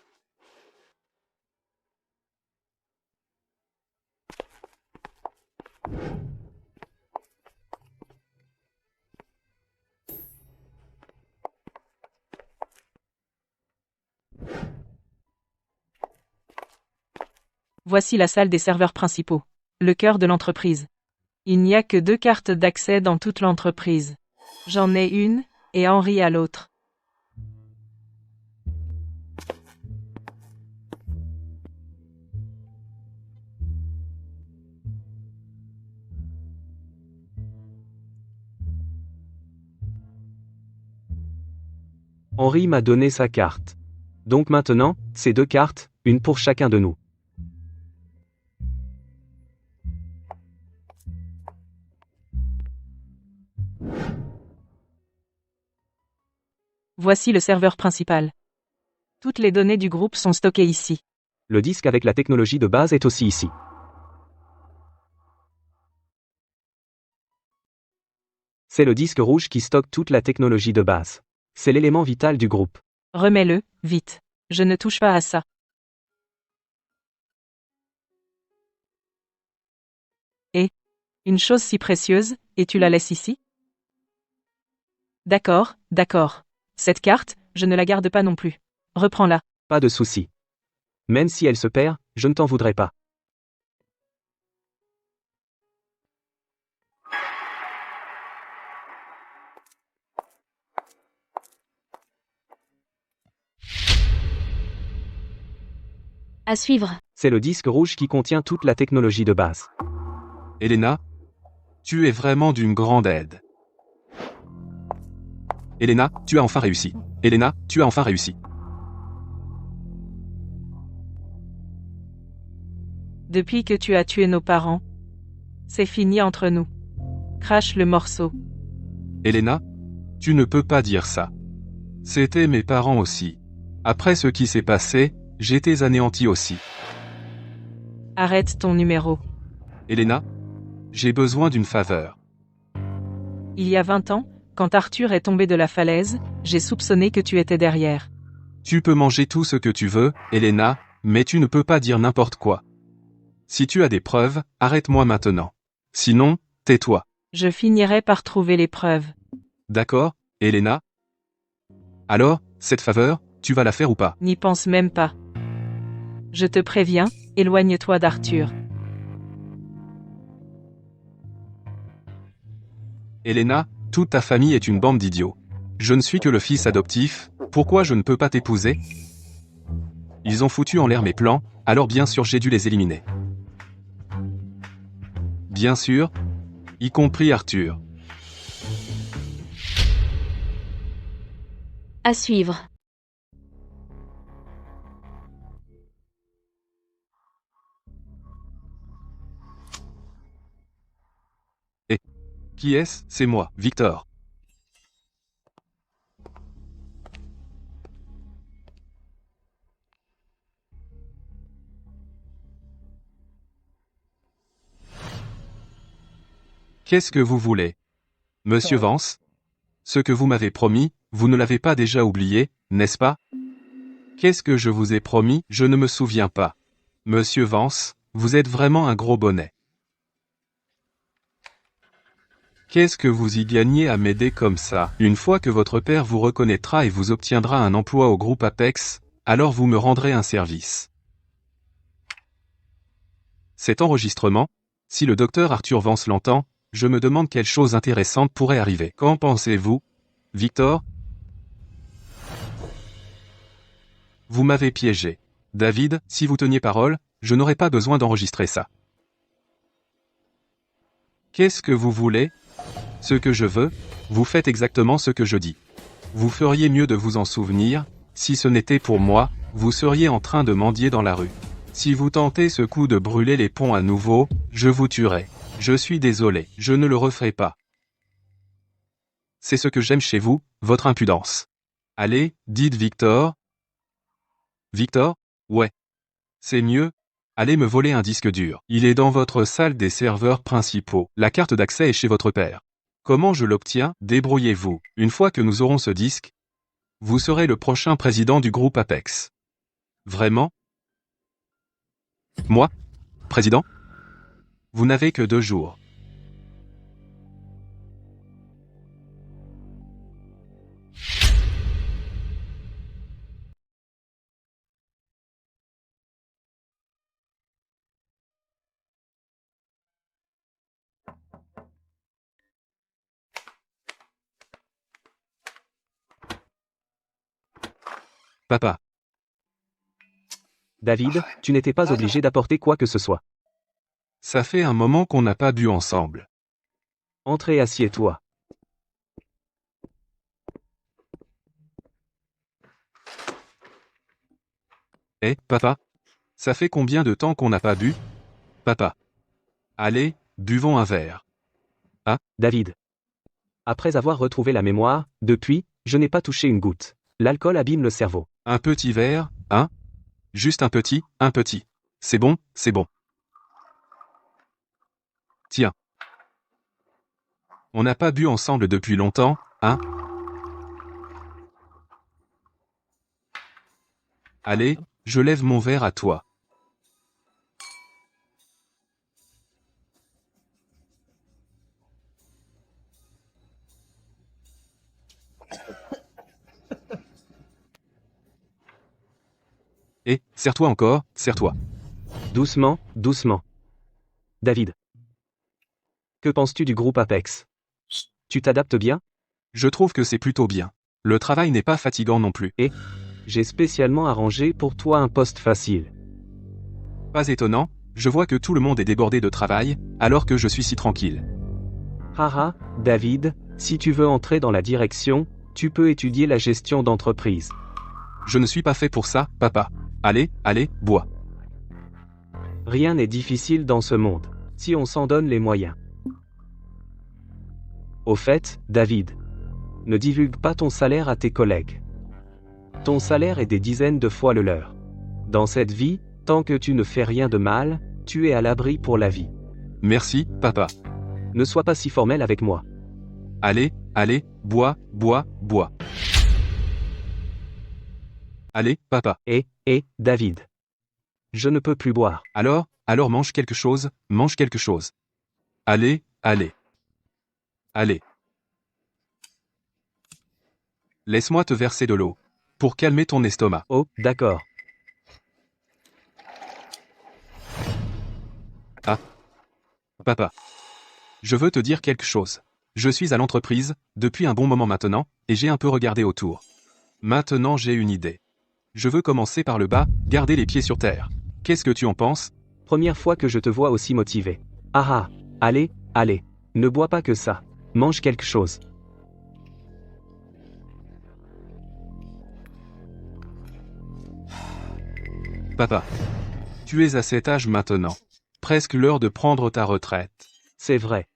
Voici la salle des serveurs principaux. Le cœur de l'entreprise. Il n'y a que 2 cartes d'accès dans toute l'entreprise. J'en ai une, et Henri a l'autre. Henri m'a donné sa carte. Donc maintenant, c'est 2 cartes, une pour chacun de nous. Voici le serveur principal. Toutes les données du groupe sont stockées ici. Le disque avec la technologie de base est aussi ici. C'est le disque rouge qui stocke toute la technologie de base. C'est l'élément vital du groupe. Remets-le, vite. Je ne touche pas à ça. Et une chose si précieuse, et tu la laisses ici? D'accord, d'accord. Cette carte, je ne la garde pas non plus. Reprends-la. Pas de souci. Même si elle se perd, je ne t'en voudrais pas. À suivre. C'est le disque rouge qui contient toute la technologie de base. Elena, tu es vraiment d'une grande aide. Elena, tu as enfin réussi. Elena, tu as enfin réussi. Depuis que tu as tué nos parents, c'est fini entre nous. Crache le morceau. Elena, tu ne peux pas dire ça. C'était mes parents aussi. Après ce qui s'est passé, j'étais anéanti aussi. Arrête ton numéro. Elena, j'ai besoin d'une faveur. Il y a 20 ans, quand Arthur est tombé de la falaise, j'ai soupçonné que tu étais derrière. Tu peux manger tout ce que tu veux, Elena, mais tu ne peux pas dire n'importe quoi. Si tu as des preuves, arrête-moi maintenant. Sinon, tais-toi. Je finirai par trouver les preuves. D'accord, Elena? Alors, cette faveur, tu vas la faire ou pas? N'y pense même pas. Je te préviens, éloigne-toi d'Arthur. Elena, toute ta famille est une bande d'idiots. Je ne suis que le fils adoptif, pourquoi je ne peux pas t'épouser? Ils ont foutu en l'air mes plans, alors bien sûr j'ai dû les éliminer. Bien sûr, y compris Arthur. À suivre. Qui est-ce? C'est moi, Victor. Qu'est-ce que vous voulez? Monsieur Vance? Ce que vous m'avez promis, vous ne l'avez pas déjà oublié, n'est-ce pas? Qu'est-ce que je vous ai promis? Je ne me souviens pas. Monsieur Vance, vous êtes vraiment un gros bonnet. Qu'est-ce que vous y gagnez à m'aider comme ça? Une fois que votre père vous reconnaîtra et vous obtiendra un emploi au groupe Apex, alors vous me rendrez un service. Cet enregistrement, si le docteur Arthur Vance l'entend, je me demande quelle chose intéressante pourrait arriver. Qu'en pensez-vous, Victor? Vous m'avez piégé. David, si vous teniez parole, je n'aurais pas besoin d'enregistrer ça. Qu'est-ce que vous voulez? Ce que je veux, vous faites exactement ce que je dis. Vous feriez mieux de vous en souvenir, si ce n'était pour moi, vous seriez en train de mendier dans la rue. Si vous tentez ce coup de brûler les ponts à nouveau, je vous tuerai. Je suis désolé, je ne le referai pas. C'est ce que j'aime chez vous, votre impudence. Allez, dites Victor. Victor? Ouais. C'est mieux. Allez me voler un disque dur. Il est dans votre salle des serveurs principaux. La carte d'accès est chez votre père. Comment je l'obtiens? Débrouillez-vous. Une fois que nous aurons ce disque, vous serez le prochain président du groupe Apex. Vraiment? Moi? Président? Vous n'avez que 2 jours. Papa. David, tu n'étais pas obligé d'apporter quoi que ce soit. Ça fait un moment qu'on n'a pas bu ensemble. Entre et assieds-toi. Eh, papa? Ça fait combien de temps qu'on n'a pas bu? Papa. Allez, buvons un verre. David. Après avoir retrouvé la mémoire, depuis, je n'ai pas touché une goutte. L'alcool abîme le cerveau. Un petit verre, hein? Juste un petit, un petit. C'est bon, c'est bon. Tiens. On n'a pas bu ensemble depuis longtemps, hein? Allez, je lève mon verre à toi. Et, serre-toi encore, serre-toi. Doucement, doucement. David. Que penses-tu du groupe Apex? Tu t'adaptes bien? Je trouve que c'est plutôt bien. Le travail n'est pas fatigant non plus. J'ai spécialement arrangé pour toi un poste facile. Pas étonnant, je vois que tout le monde est débordé de travail, alors que je suis si tranquille. Haha, David, si tu veux entrer dans la direction, tu peux étudier la gestion d'entreprise. Je ne suis pas fait pour ça, papa. Allez, allez, bois. Rien n'est difficile dans ce monde, si on s'en donne les moyens. Au fait, David, ne divulgue pas ton salaire à tes collègues. Ton salaire est des dizaines de fois le leur. Dans cette vie, tant que tu ne fais rien de mal, tu es à l'abri pour la vie. Merci, papa. Ne sois pas si formel avec moi. Allez, allez, bois, bois, bois. Allez, papa. David. Je ne peux plus boire. Alors mange quelque chose, mange quelque chose. Allez, allez. Allez. Laisse-moi te verser de l'eau. Pour calmer ton estomac. Oh, d'accord. Ah. Papa. Je veux te dire quelque chose. Je suis à l'entreprise, depuis un bon moment maintenant, et j'ai un peu regardé autour. Maintenant j'ai une idée. Je veux commencer par le bas, garder les pieds sur terre. Qu'est-ce que tu en penses? Première fois que je te vois aussi motivé. Ah ah, allez, allez. Ne bois pas que ça. Mange quelque chose. Papa. Tu es à cet âge maintenant. Presque l'heure de prendre ta retraite. C'est vrai.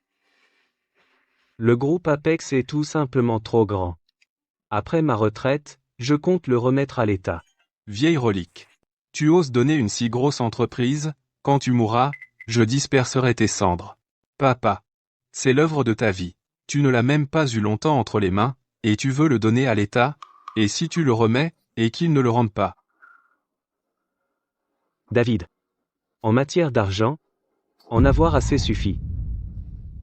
Le groupe Apex est tout simplement trop grand. Après ma retraite, je compte le remettre à l'État. Vieille relique. Tu oses donner une si grosse entreprise, quand tu mourras, je disperserai tes cendres. Papa. C'est l'œuvre de ta vie. Tu ne l'as même pas eu longtemps entre les mains, et tu veux le donner à l'État, et si tu le remets, et qu'il ne le rende pas. David. En matière d'argent, en avoir assez suffit.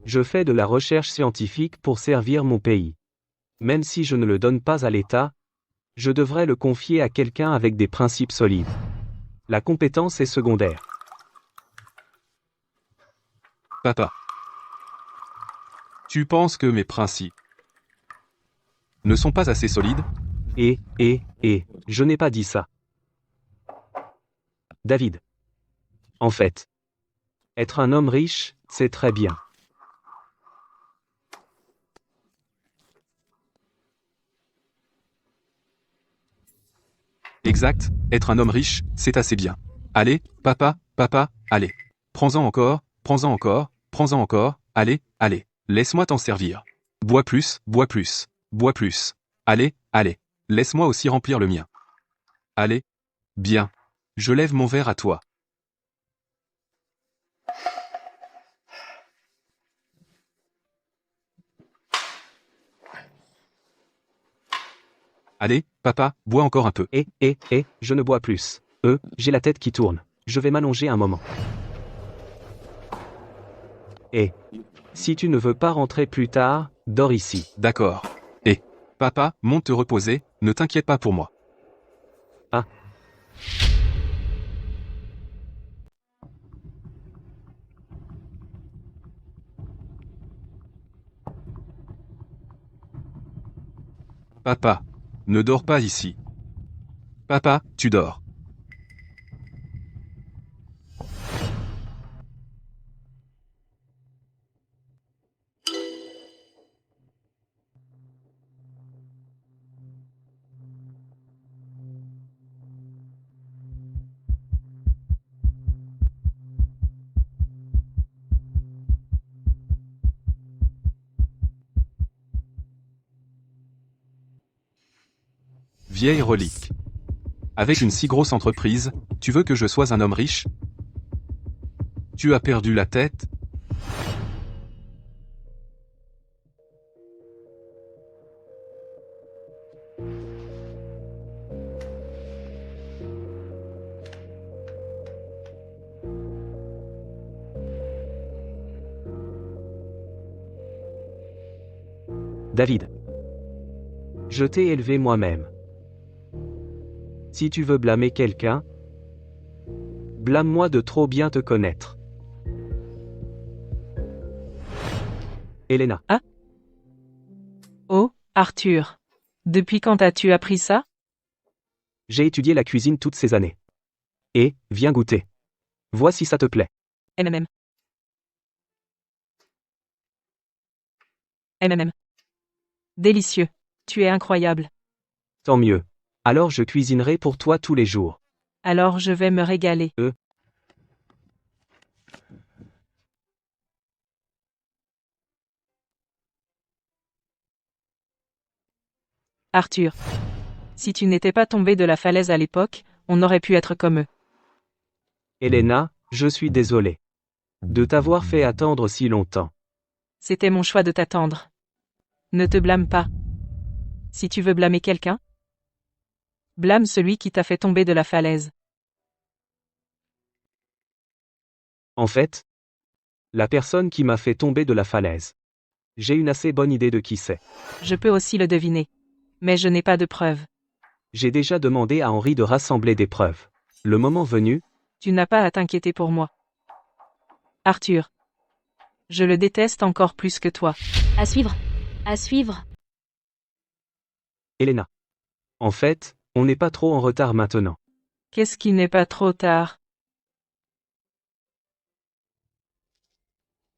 Je fais de la recherche scientifique pour servir mon pays. Même si je ne le donne pas à l'État, je devrais le confier à quelqu'un avec des principes solides. La compétence est secondaire. Papa. Tu penses que mes principes ne sont pas assez solides? Je n'ai pas dit ça. David. En fait, être un homme riche, c'est très bien. Exact, être un homme riche, c'est assez bien. Allez, papa, allez. Prends-en encore, prends-en encore, allez, laisse-moi t'en servir. Bois plus, bois plus, bois plus. Allez, laisse-moi aussi remplir le mien. Allez. Bien. Je lève mon verre à toi. Allez, papa, bois encore un peu. Je ne bois plus. J'ai la tête qui tourne. Je vais m'allonger un moment. Si tu ne veux pas rentrer plus tard, dors ici. D'accord. Papa, monte te reposer, ne t'inquiète pas pour moi. Ah. Papa, ne dors pas ici. Papa, tu dors. Vieille relique. Avec une si grosse entreprise, tu veux que je sois un homme riche? Tu as perdu la tête? David. Je t'ai élevé moi-même. Si tu veux blâmer quelqu'un, blâme-moi de trop bien te connaître. Elena. Ah? Oh, Arthur. Depuis quand as-tu appris ça? J'ai étudié la cuisine toutes ces années. Viens goûter. Vois si ça te plaît. MMM. Délicieux. Tu es incroyable. Tant mieux. Alors je cuisinerai pour toi tous les jours. Alors je vais me régaler. Arthur. Si tu n'étais pas tombé de la falaise à l'époque, on aurait pu être comme eux. Elena, je suis désolé de t'avoir fait attendre si longtemps. C'était mon choix de t'attendre. Ne te blâme pas. Si tu veux blâmer quelqu'un, blâme celui qui t'a fait tomber de la falaise. En fait, la personne qui m'a fait tomber de la falaise. J'ai une assez bonne idée de qui c'est. Je peux aussi le deviner. Mais je n'ai pas de preuves. J'ai déjà demandé à Henri de rassembler des preuves. Le moment venu, Tu n'as pas à t'inquiéter pour moi. Arthur. Je le déteste encore plus que toi. À suivre. À suivre. Elena. En fait, on n'est pas trop en retard maintenant. Qu'est-ce qui n'est pas trop tard?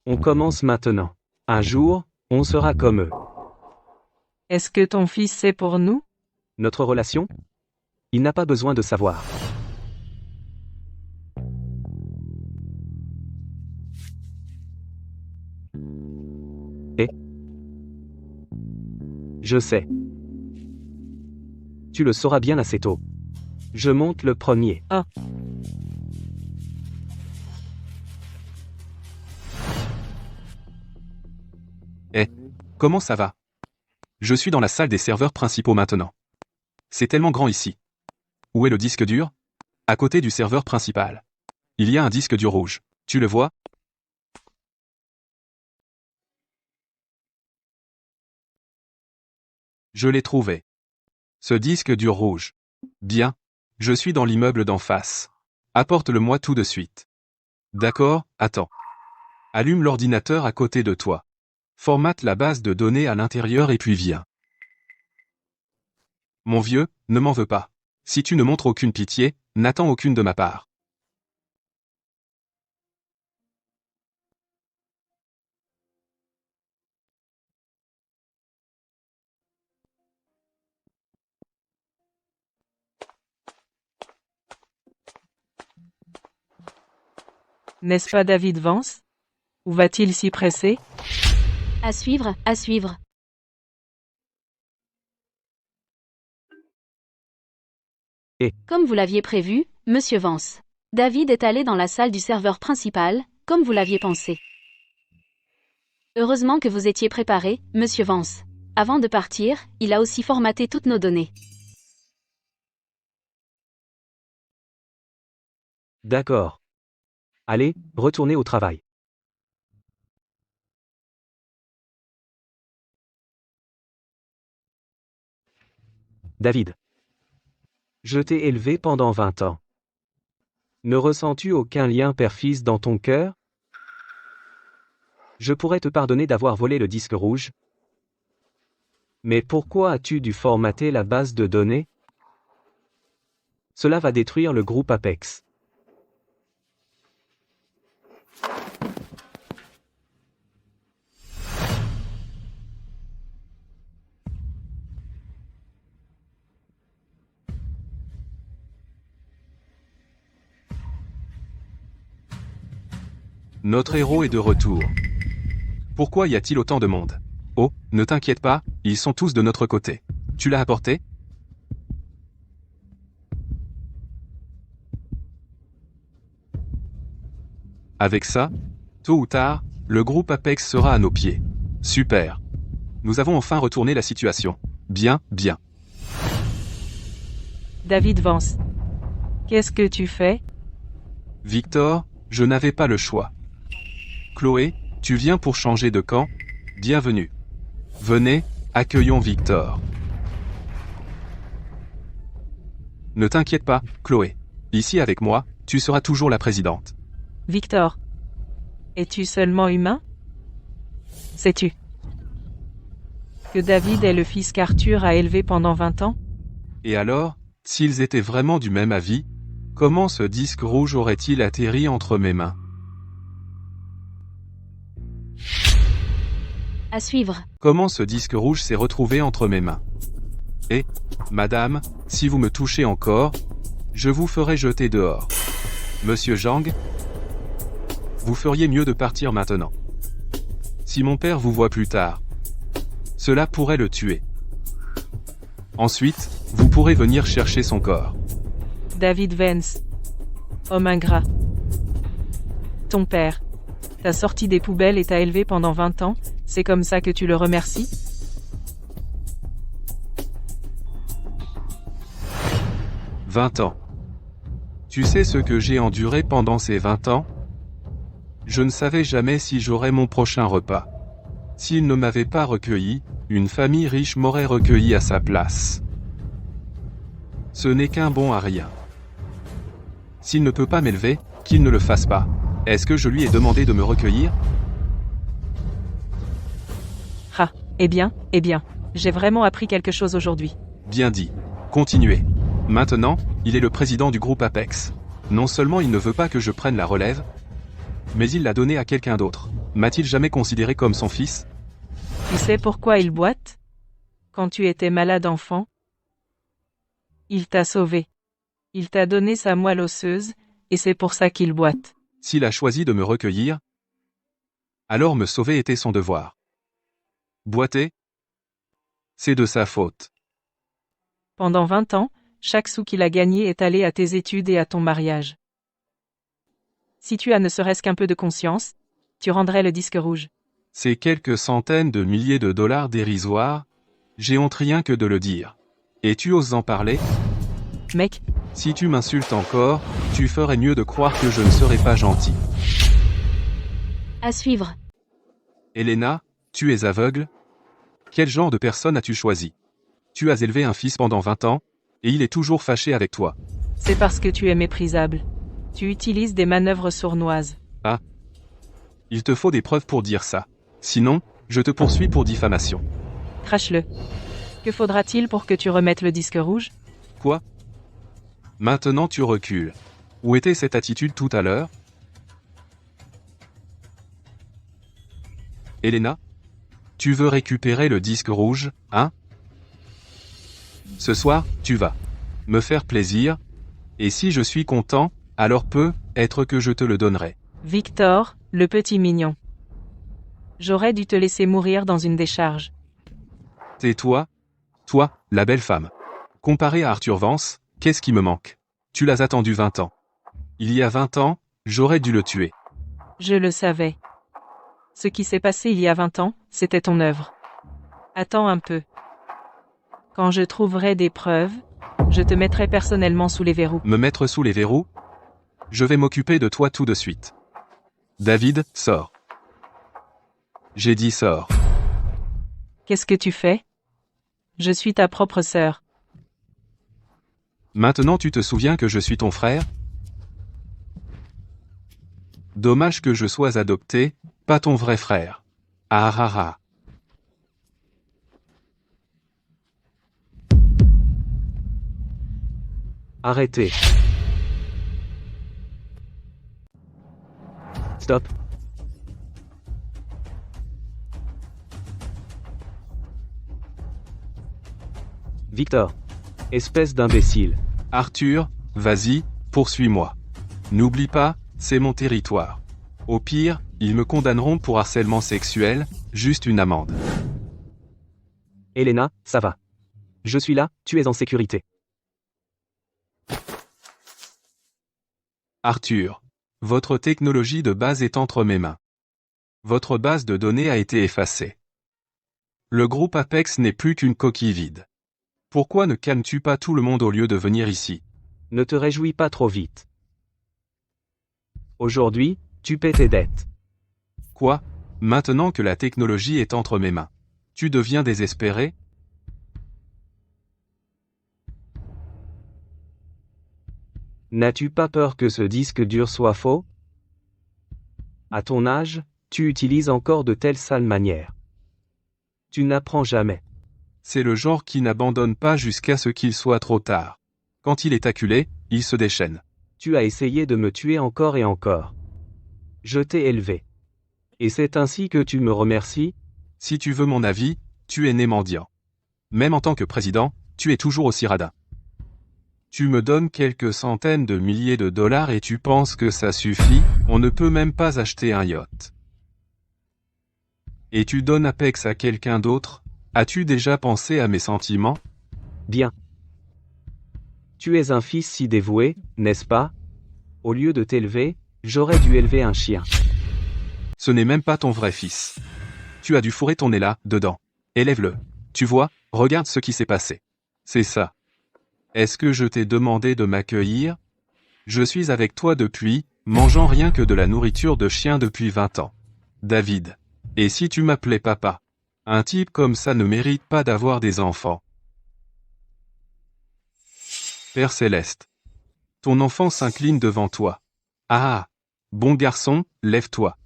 On commence maintenant. Un jour, on sera comme eux. Est-ce que ton fils sait pour nous? Notre relation? Il n'a pas besoin de savoir. Je sais. Tu le sauras bien assez tôt. Je monte le premier. Ah. Comment ça va? Je suis dans la salle des serveurs principaux maintenant. C'est tellement grand ici. Où est le disque dur? À côté du serveur principal. Il y a un disque dur rouge. Tu le vois? Je l'ai trouvé. Ce disque dur rouge. Bien. Je suis dans l'immeuble d'en face. Apporte-le-moi tout de suite. D'accord, attends. Allume l'ordinateur à côté de toi. Formate la base de données à l'intérieur et puis viens. Mon vieux, ne m'en veux pas. Si tu ne montres aucune pitié, n'attends aucune de ma part. N'est-ce pas David Vance? Où va-t-il s'y presser? À suivre, à suivre. Comme vous l'aviez prévu, Monsieur Vance. David est allé dans la salle du serveur principal, comme vous l'aviez pensé. Heureusement que vous étiez préparé, Monsieur Vance. Avant de partir, il a aussi formaté toutes nos données. D'accord. Allez, retournez au travail. David. Je t'ai élevé pendant 20 ans. Ne ressens-tu aucun lien père-fils dans ton cœur? Je pourrais te pardonner d'avoir volé le disque rouge. Mais pourquoi as-tu dû formater la base de données? Cela va détruire le groupe Apex. Notre héros est de retour. Pourquoi y a-t-il autant de monde? Oh, ne t'inquiète pas, ils sont tous de notre côté. Tu l'as apporté? Avec ça, tôt ou tard, le groupe Apex sera à nos pieds. Super. Nous avons enfin retourné la situation. Bien, bien. David Vance. Qu'est-ce que tu fais? Victor, je n'avais pas le choix. Chloé, tu viens pour changer de camp? Bienvenue. Venez, accueillons Victor. Ne t'inquiète pas, Chloé. Ici avec moi, tu seras toujours la présidente. Victor. Es-tu seulement humain? Sais-tu que David est le fils qu'Arthur a élevé pendant 20 ans? Et alors, s'ils étaient vraiment du même avis, comment ce disque rouge aurait-il atterri entre mes mains? À suivre. Comment ce disque rouge s'est retrouvé entre mes mains? Et, madame, si vous me touchez encore, je vous ferai jeter dehors. Monsieur Zhang, vous feriez mieux de partir maintenant. Si mon père vous voit plus tard, cela pourrait le tuer. Ensuite, vous pourrez venir chercher son corps. David Vance. Homme ingrat. Ton père t'a sorti des poubelles et t'a élevé pendant 20 ans, c'est comme ça que tu le remercies? « 20 ans. Tu sais ce que j'ai enduré pendant ces 20 ans? Je ne savais jamais si j'aurais mon prochain repas. S'il ne m'avait pas recueilli, une famille riche m'aurait recueilli à sa place. Ce n'est qu'un bon à rien. S'il ne peut pas m'élever, qu'il ne le fasse pas. Est-ce que je lui ai demandé de me recueillir? Ah, eh bien, j'ai vraiment appris quelque chose aujourd'hui. Bien dit. Continuez. Maintenant, il est le président du groupe Apex. Non seulement il ne veut pas que je prenne la relève, mais il l'a donné à quelqu'un d'autre. M'a-t-il jamais considéré comme son fils? Tu sais pourquoi il boite? Quand tu étais malade enfant, il t'a sauvé. Il t'a donné sa moelle osseuse, et c'est pour ça qu'il boite. S'il a choisi de me recueillir, alors me sauver était son devoir. Boiter? C'est de sa faute. Pendant 20 ans, chaque sou qu'il a gagné est allé à tes études et à ton mariage. Si tu as ne serait-ce qu'un peu de conscience, tu rendrais le disque rouge. Ces quelques centaines de milliers de dollars dérisoires, j'ai honte rien que de le dire. Et tu oses en parler? Mec, Si tu m'insultes encore, tu ferais mieux de croire que je ne serai pas gentil. À suivre. Elena, tu es aveugle? Quel genre de personne as-tu choisi? Tu as élevé un fils pendant 20 ans, et il est toujours fâché avec toi. c'est parce que tu es méprisable. Tu utilises des manœuvres sournoises. Il te faut des preuves pour dire ça. Sinon, je te poursuis pour diffamation. Crache-le. Que faudra-t-il pour que tu remettes le disque rouge? Quoi? Maintenant tu recules. Où était cette attitude tout à l'heure? Elena? Tu veux récupérer le disque rouge, hein? Ce soir, tu vas me faire plaisir, et si je suis content, alors peut-être que je te le donnerai. Victor, le petit mignon. J'aurais dû te laisser mourir dans une décharge. Tais-toi. Toi, la belle femme. Comparé à Arthur Vance, qu'est-ce qui me manque? Tu l'as attendu 20 ans. Il y a 20 ans, j'aurais dû le tuer. Je le savais. Ce qui s'est passé il y a 20 ans, c'était ton œuvre. Attends un peu. Quand je trouverai des preuves, je te mettrai personnellement sous les verrous. Me mettre sous les verrous? Je vais m'occuper de toi tout de suite. David, sors. J'ai dit sors. Qu'est-ce que tu fais? Je suis ta propre sœur. Maintenant tu te souviens que je suis ton frère? Dommage que je sois adopté, pas ton vrai frère. Ah ah ah. Arrêtez. Stop. Victor. Espèce d'imbécile. Arthur, vas-y, poursuis-moi. N'oublie pas, c'est mon territoire. Au pire, ils me condamneront pour harcèlement sexuel, juste une amende. Elena, ça va. Je suis là, tu es en sécurité. Arthur, votre technologie de base est entre mes mains. Votre base de données a été effacée. Le groupe Apex n'est plus qu'une coquille vide. Pourquoi ne calmes-tu pas tout le monde au lieu de venir ici? Ne te réjouis pas trop vite. Aujourd'hui, tu paies tes dettes. Quoi? Maintenant que la technologie est entre mes mains, tu deviens désespéré? N'as-tu pas peur que ce disque dur soit faux? À ton âge, tu utilises encore de telles sales manières. Tu n'apprends jamais. C'est le genre qui n'abandonne pas jusqu'à ce qu'il soit trop tard. Quand il est acculé, il se déchaîne. Tu as essayé de me tuer encore et encore. Je t'ai élevé. Et c'est ainsi que tu me remercies? Si tu veux mon avis, tu es né mendiant. Même en tant que président, tu es toujours aussi radin. Tu me donnes quelques centaines de milliers de dollars et tu penses que ça suffit? On ne peut même pas acheter un yacht. Et tu donnes Apex à quelqu'un d'autre? As-tu déjà pensé à mes sentiments? Bien. Tu es un fils si dévoué, n'est-ce pas? Au lieu de t'élever, j'aurais dû élever un chien. Ce n'est même pas ton vrai fils. Tu as dû fourrer ton nez là, dedans. Élève-le. Tu vois, regarde ce qui s'est passé. C'est ça. Est-ce que je t'ai demandé de m'accueillir? Je suis avec toi depuis, mangeant rien que de la nourriture de chien depuis 20 ans. David. Et si tu m'appelais papa? Un type comme ça ne mérite pas d'avoir des enfants. Père Céleste. Ton enfant s'incline devant toi. Ah! Bon garçon, lève-toi.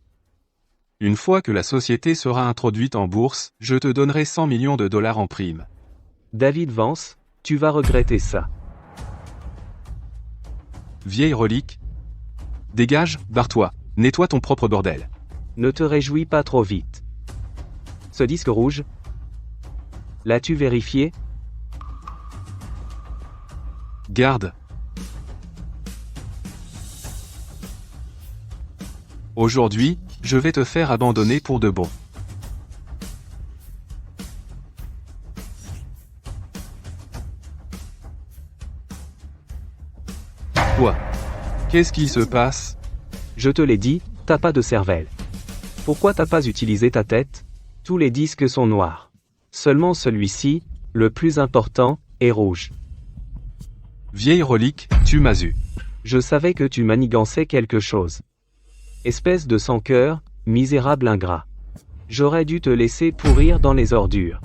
Une fois que la société sera introduite en bourse, je te donnerai 100 millions de dollars en prime. David Vance, tu vas regretter ça. Vieille relique. Dégage, barre-toi, nettoie ton propre bordel. Ne te réjouis pas trop vite. Ce disque rouge, l'as-tu vérifié? Garde. Aujourd'hui, je vais te faire abandonner pour de bon. Quoi? Qu'est-ce qui se passe? Je te l'ai dit, t'as pas de cervelle. Pourquoi t'as pas utilisé ta tête? Tous les disques sont noirs. Seulement celui-ci, le plus important, est rouge. Vieille relique, tu m'as eu. Je savais que tu manigançais quelque chose. Espèce de sans-cœur, misérable ingrat. J'aurais dû te laisser pourrir dans les ordures.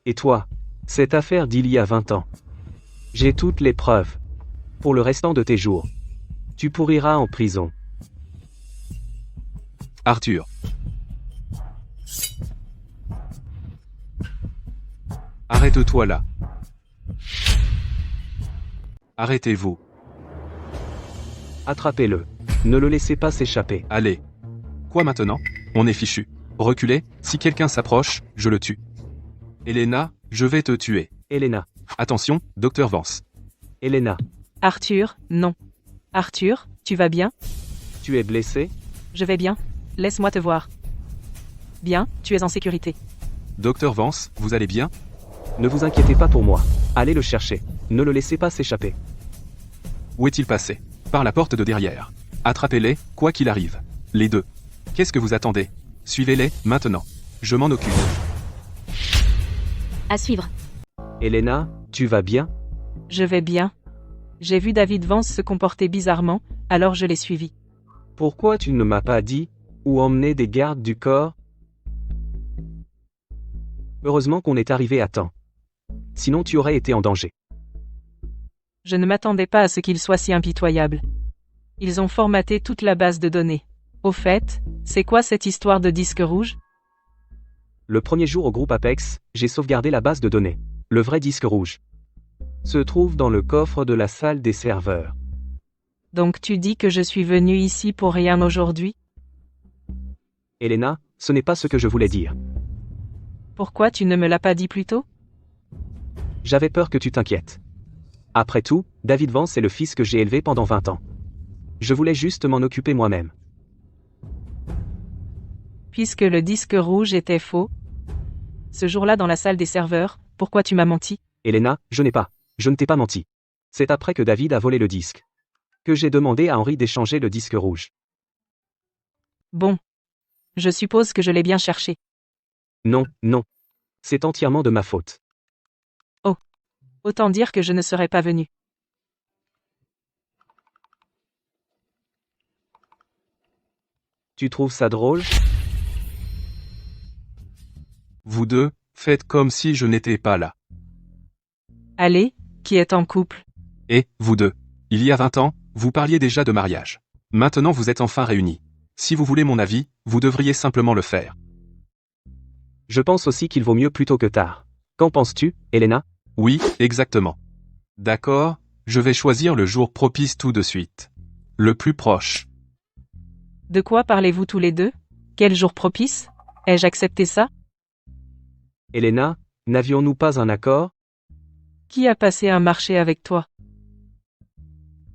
Et toi? Cette affaire d'il y a 20 ans. J'ai toutes les preuves. Pour le restant de tes jours. Tu pourriras en prison. Arthur. Arrête-toi là. Arrêtez-vous. Attrapez-le. Ne le laissez pas s'échapper. Allez. Quoi maintenant? On est fichu. Reculez, si quelqu'un s'approche, je le tue. Elena, je vais te tuer. Elena. Attention, Docteur Vance. Elena. Arthur, non. Arthur, tu vas bien? Tu es blessé? Je vais bien. Laisse-moi te voir. Bien, tu es en sécurité. Docteur Vance, vous allez bien? Ne vous inquiétez pas pour moi. Allez le chercher. Ne le laissez pas s'échapper. Où est-il passé? Par la porte de derrière. Attrapez-les, quoi qu'il arrive. Les deux. Qu'est-ce que vous attendez? Suivez-les, maintenant. Je m'en occupe. À suivre. Elena, tu vas bien? Je vais bien. J'ai vu David Vance se comporter bizarrement, alors je l'ai suivi. Pourquoi tu ne m'as pas dit, ou emmené des gardes du corps? Heureusement qu'on est arrivé à temps. Sinon tu aurais été en danger. Je ne m'attendais pas à ce qu'il soit si impitoyable. Ils ont formaté toute la base de données. Au fait, c'est quoi cette histoire de disque rouge? Le premier jour au groupe Apex, j'ai sauvegardé la base de données. Le vrai disque rouge se trouve dans le coffre de la salle des serveurs. Donc tu dis que je suis venu ici pour rien aujourd'hui? Elena, ce n'est pas ce que je voulais dire. Pourquoi tu ne me l'as pas dit plus tôt? J'avais peur que tu t'inquiètes. Après tout, David Vance est le fils que j'ai élevé pendant 20 ans. Je voulais juste m'en occuper moi-même. Puisque le disque rouge était faux. Ce jour-là dans la salle des serveurs, pourquoi tu m'as menti? Elena, je ne t'ai pas menti. C'est après que David a volé le disque que j'ai demandé à Henri d'échanger le disque rouge. Bon. Je suppose que je l'ai bien cherché. Non, non. C'est entièrement de ma faute. Autant dire que je ne serais pas venu. Tu trouves ça drôle? Vous deux, faites comme si je n'étais pas là. Allez, qui est en couple? Et, vous deux, il y a 20 ans, vous parliez déjà de mariage. Maintenant vous êtes enfin réunis. Si vous voulez mon avis, vous devriez simplement le faire. Je pense aussi qu'il vaut mieux plus tôt que tard. Qu'en penses-tu, Elena? Oui, exactement. D'accord, je vais choisir le jour propice tout de suite. Le plus proche. De quoi parlez-vous tous les deux? Quel jour propice? Ai-je accepté ça? Elena, n'avions-nous pas un accord? Qui a passé un marché avec toi?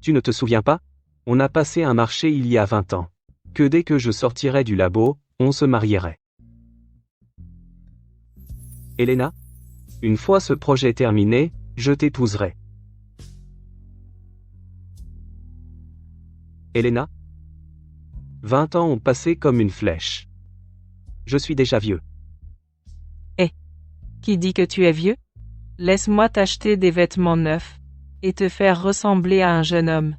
Tu ne te souviens pas? On a passé un marché il y a 20 ans. Que dès que je sortirais du labo, on se marierait. Elena? Une fois ce projet terminé, je t'épouserai. Elena? 20 ans ont passé comme une flèche. Je suis déjà vieux. Qui dit que tu es vieux? Laisse-moi t'acheter des vêtements neufs et te faire ressembler à un jeune homme.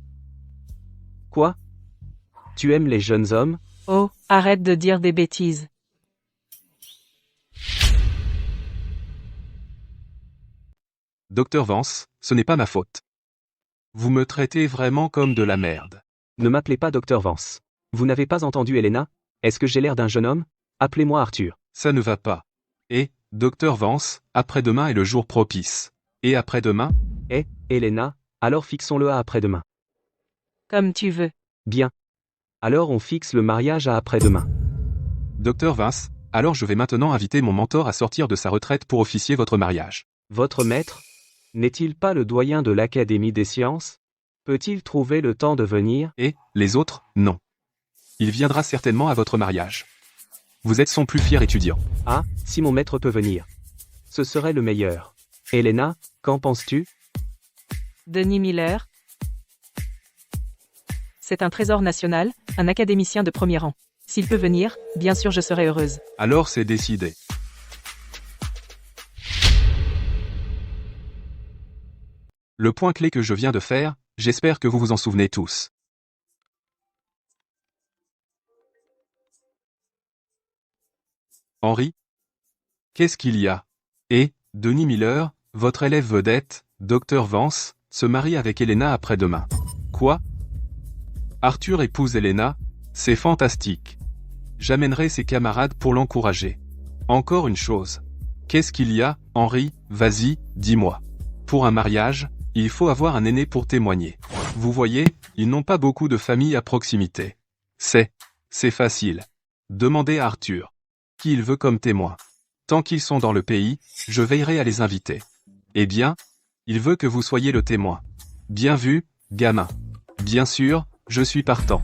Quoi? Tu aimes les jeunes hommes? Oh, arrête de dire des bêtises. Docteur Vance, ce n'est pas ma faute. Vous me traitez vraiment comme de la merde. Ne m'appelez pas Docteur Vance. Vous n'avez pas entendu Elena? Est-ce que j'ai l'air d'un jeune homme? Appelez-moi Arthur. Ça ne va pas. Et, Docteur Vance, après-demain est le jour propice. Et après-demain? Elena, alors fixons-le à après-demain. Comme tu veux. Bien. Alors on fixe le mariage à après-demain. Docteur Vance, alors je vais maintenant inviter mon mentor à sortir de sa retraite pour officier votre mariage. Votre maître? N'est-il pas le doyen de l'Académie des sciences? Peut-il trouver le temps de venir? Et, les autres, non. Il viendra certainement à votre mariage. Vous êtes son plus fier étudiant. Ah, si mon maître peut venir. Ce serait le meilleur. Elena, qu'en penses-tu? Denis Miller. C'est un trésor national, un académicien de premier rang. S'il peut venir, bien sûr je serai heureuse. Alors c'est décidé. Le point clé que je viens de faire, j'espère que vous vous en souvenez tous. Henri? Qu'est-ce qu'il y a? Et, Denis Miller, votre élève vedette, Dr Vance, se marie avec Elena après-demain. Quoi? Arthur épouse Elena? C'est fantastique. J'amènerai ses camarades pour l'encourager. Encore une chose. Qu'est-ce qu'il y a, Henri? Vas-y, dis-moi. Pour un mariage, il faut avoir un aîné pour témoigner. Vous voyez, ils n'ont pas beaucoup de famille à proximité. C'est facile. Demandez à Arthur. Qui il veut comme témoin. Tant qu'ils sont dans le pays, je veillerai à les inviter. Eh bien, il veut que vous soyez le témoin. Bien vu, gamin. Bien sûr, je suis partant.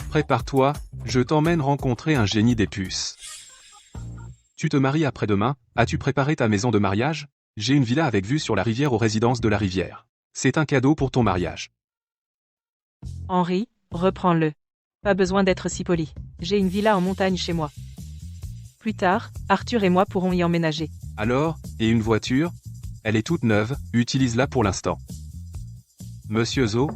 Prépare-toi, je t'emmène rencontrer un génie des puces. Tu te maries après-demain, as-tu préparé ta maison de mariage? J'ai une villa avec vue sur la rivière aux résidences de la rivière. C'est un cadeau pour ton mariage. Henri, reprends-le. Pas besoin d'être si poli. J'ai une villa en montagne chez moi. Plus tard, Arthur et moi pourrons y emménager. Alors, et une voiture? Elle est toute neuve, utilise-la pour l'instant. Monsieur Zhou?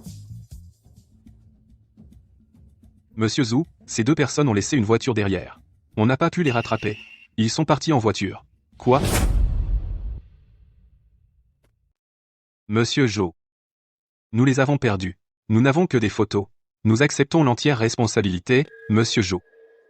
Monsieur Zhou, ces deux personnes ont laissé une voiture derrière. On n'a pas pu les rattraper. Ils sont partis en voiture. Quoi? Monsieur Zhou. Nous les avons perdus. Nous n'avons que des photos. Nous acceptons l'entière responsabilité, Monsieur Zhou.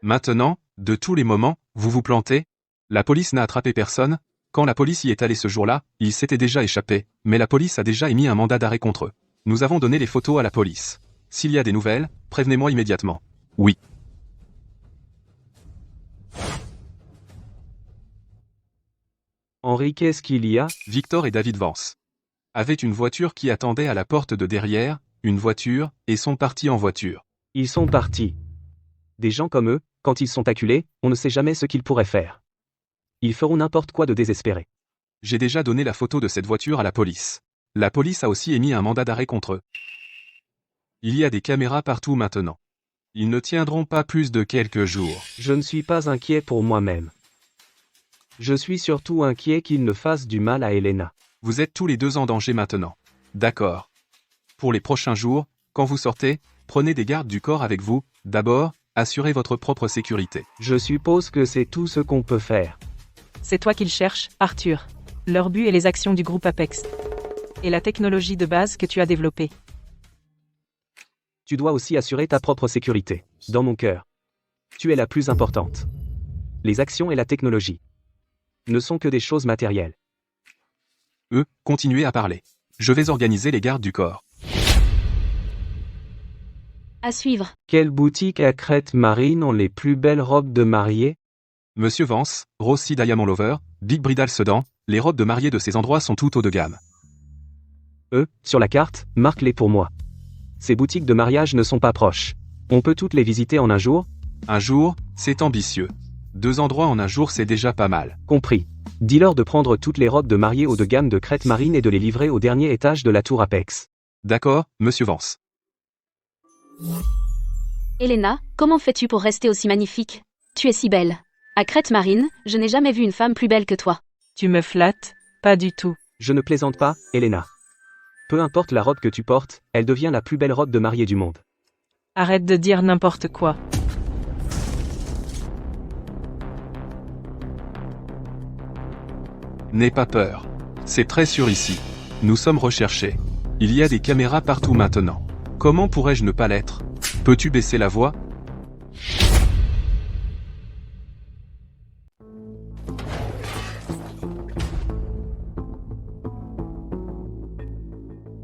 Maintenant, de tous les moments, vous vous plantez? La police n'a attrapé personne. Quand la police y est allée ce jour-là, ils s'étaient déjà échappés, mais la police a déjà émis un mandat d'arrêt contre eux. Nous avons donné les photos à la police. S'il y a des nouvelles, prévenez-moi immédiatement. Oui. Henri, qu'est-ce qu'il y a? Victor et David Vance avaient une voiture qui attendait à la porte de derrière, une voiture, et sont partis en voiture. Ils sont partis. Des gens comme eux, quand ils sont acculés, on ne sait jamais ce qu'ils pourraient faire. Ils feront n'importe quoi de désespéré. J'ai déjà donné la photo de cette voiture à la police. La police a aussi émis un mandat d'arrêt contre eux. Il y a des caméras partout maintenant. Ils ne tiendront pas plus de quelques jours. Je ne suis pas inquiet pour moi-même. Je suis surtout inquiet qu'ils ne fassent du mal à Elena. Vous êtes tous les deux en danger maintenant. D'accord. Pour les prochains jours, quand vous sortez, prenez des gardes du corps avec vous. D'abord, assurez votre propre sécurité. Je suppose que c'est tout ce qu'on peut faire. C'est toi qu'ils cherchent, Arthur. Leur but est les actions du groupe Apex. Et la technologie de base que tu as développée. Tu dois aussi assurer ta propre sécurité. Dans mon cœur. Tu es la plus importante. Les actions et la technologie ne sont que des choses matérielles. Continuez à parler. Je vais organiser les gardes du corps. À suivre. Quelle boutique à Crête Marine ont les plus belles robes de mariée? Monsieur Vance, Rossi Diamond Lover, Big Bridal Sedan, les robes de mariée de ces endroits sont tout haut de gamme. Sur la carte, marque-les pour moi. Ces boutiques de mariage ne sont pas proches. On peut toutes les visiter en un jour? Un jour, c'est ambitieux. 2 endroits en un jour, c'est déjà pas mal. Compris. Dis-leur de prendre toutes les robes de mariée haut de gamme de Crête Marine et de les livrer au dernier étage de la tour Apex. D'accord, Monsieur Vance. Elena, comment fais-tu pour rester aussi magnifique? Tu es si belle. À Crête Marine, je n'ai jamais vu une femme plus belle que toi. Tu me flattes? Pas du tout. Je ne plaisante pas, Elena. Peu importe la robe que tu portes, elle devient la plus belle robe de mariée du monde. Arrête de dire n'importe quoi. N'aie pas peur. C'est très sûr ici. Nous sommes recherchés. Il y a des caméras partout maintenant. Comment pourrais-je ne pas l'être? Peux-tu baisser la voix?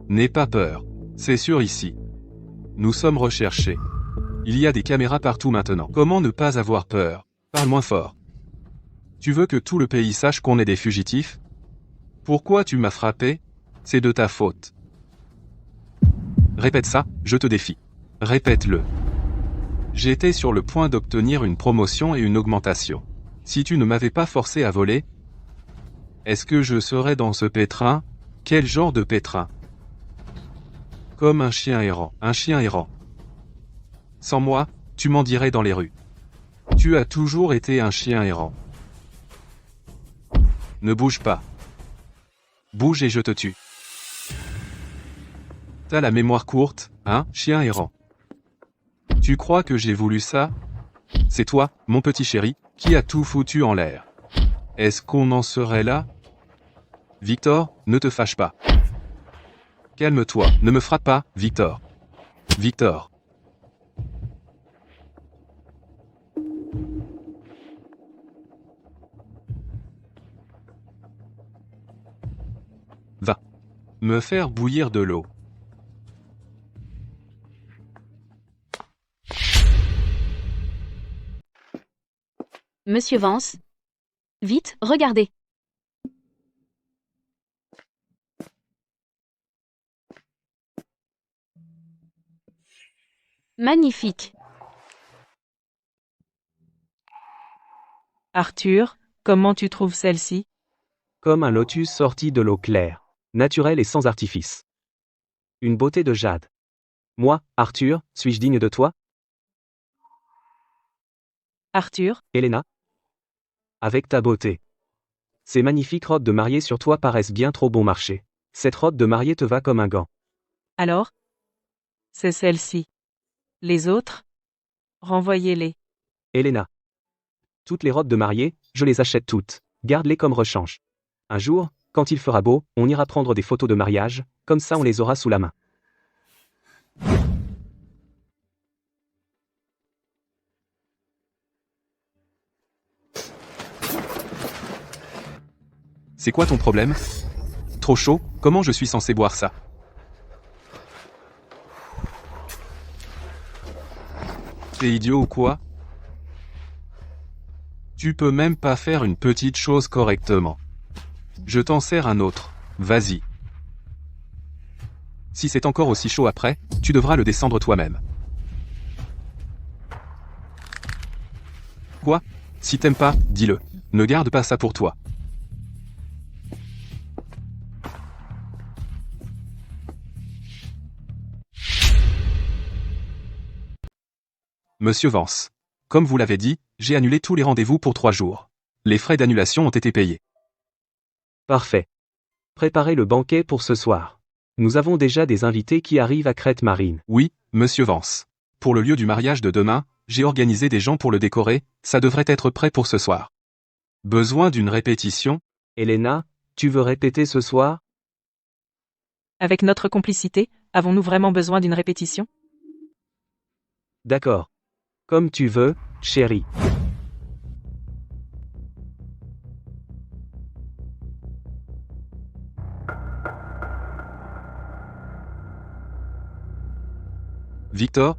N'aie pas peur. C'est sûr ici. Nous sommes recherchés. Il y a des caméras partout maintenant. Comment ne pas avoir peur? Parle moins fort. Tu veux que tout le pays sache qu'on est des fugitifs? Pourquoi tu m'as frappé? C'est de ta faute. Répète ça, je te défie. Répète-le. J'étais sur le point d'obtenir une promotion et une augmentation. Si tu ne m'avais pas forcé à voler, est-ce que je serais dans ce pétrin? Quel genre de pétrin? Comme un chien errant. Un chien errant. Sans moi, tu m'en dirais dans les rues. Tu as toujours été un chien errant. Ne bouge pas. Bouge et je te tue. T'as la mémoire courte, hein, chien errant. Tu crois que j'ai voulu ça? C'est toi, mon petit chéri, qui a tout foutu en l'air. Est-ce qu'on en serait là? Victor, ne te fâche pas. Calme-toi, ne me frappe pas, Victor. Victor. Va. Me faire bouillir de l'eau. Monsieur Vance. Vite, regardez. Magnifique. Arthur, comment tu trouves celle-ci? Comme un lotus sorti de l'eau claire, naturel et sans artifice. Une beauté de jade. Moi, Arthur, suis-je digne de toi? Arthur, Helena? Avec ta beauté. Ces magnifiques robes de mariée sur toi paraissent bien trop bon marché. Cette robe de mariée te va comme un gant. alors? C'est celle-ci. Les autres? Renvoyez-les. Helena. Toutes les robes de mariée, je les achète toutes. Garde-les comme rechange. Un jour, quand il fera beau, on ira prendre des photos de mariage, comme ça on les aura sous la main. C'est quoi ton problème? Trop chaud, comment je suis censé boire ça? T'es idiot ou quoi? Tu peux même pas faire une petite chose correctement. Je t'en sers un autre, vas-y. Si c'est encore aussi chaud après, tu devras le descendre toi-même. Quoi? Si t'aimes pas, dis-le. Ne garde pas ça pour toi. Monsieur Vance. Comme vous l'avez dit, j'ai annulé tous les rendez-vous pour 3 jours. Les frais d'annulation ont été payés. Parfait. Préparez le banquet pour ce soir. Nous avons déjà des invités qui arrivent à Crête Marine. Oui, monsieur Vance. Pour le lieu du mariage de demain, j'ai organisé des gens pour le décorer, ça devrait être prêt pour ce soir. Besoin d'une répétition? Helena, tu veux répéter ce soir? Avec notre complicité, avons-nous vraiment besoin d'une répétition? D'accord. Comme tu veux, chérie. Victor?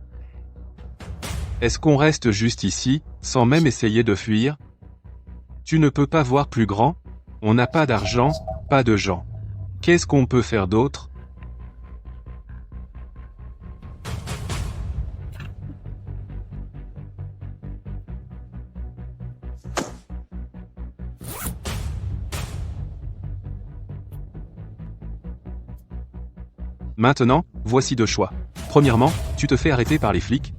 Est-ce qu'on reste juste ici, sans même essayer de fuir? Tu ne peux pas voir plus grand? On n'a pas d'argent, pas de gens. Qu'est-ce qu'on peut faire d'autre? Maintenant, voici 2 choix. Premièrement, tu te fais arrêter par les flics.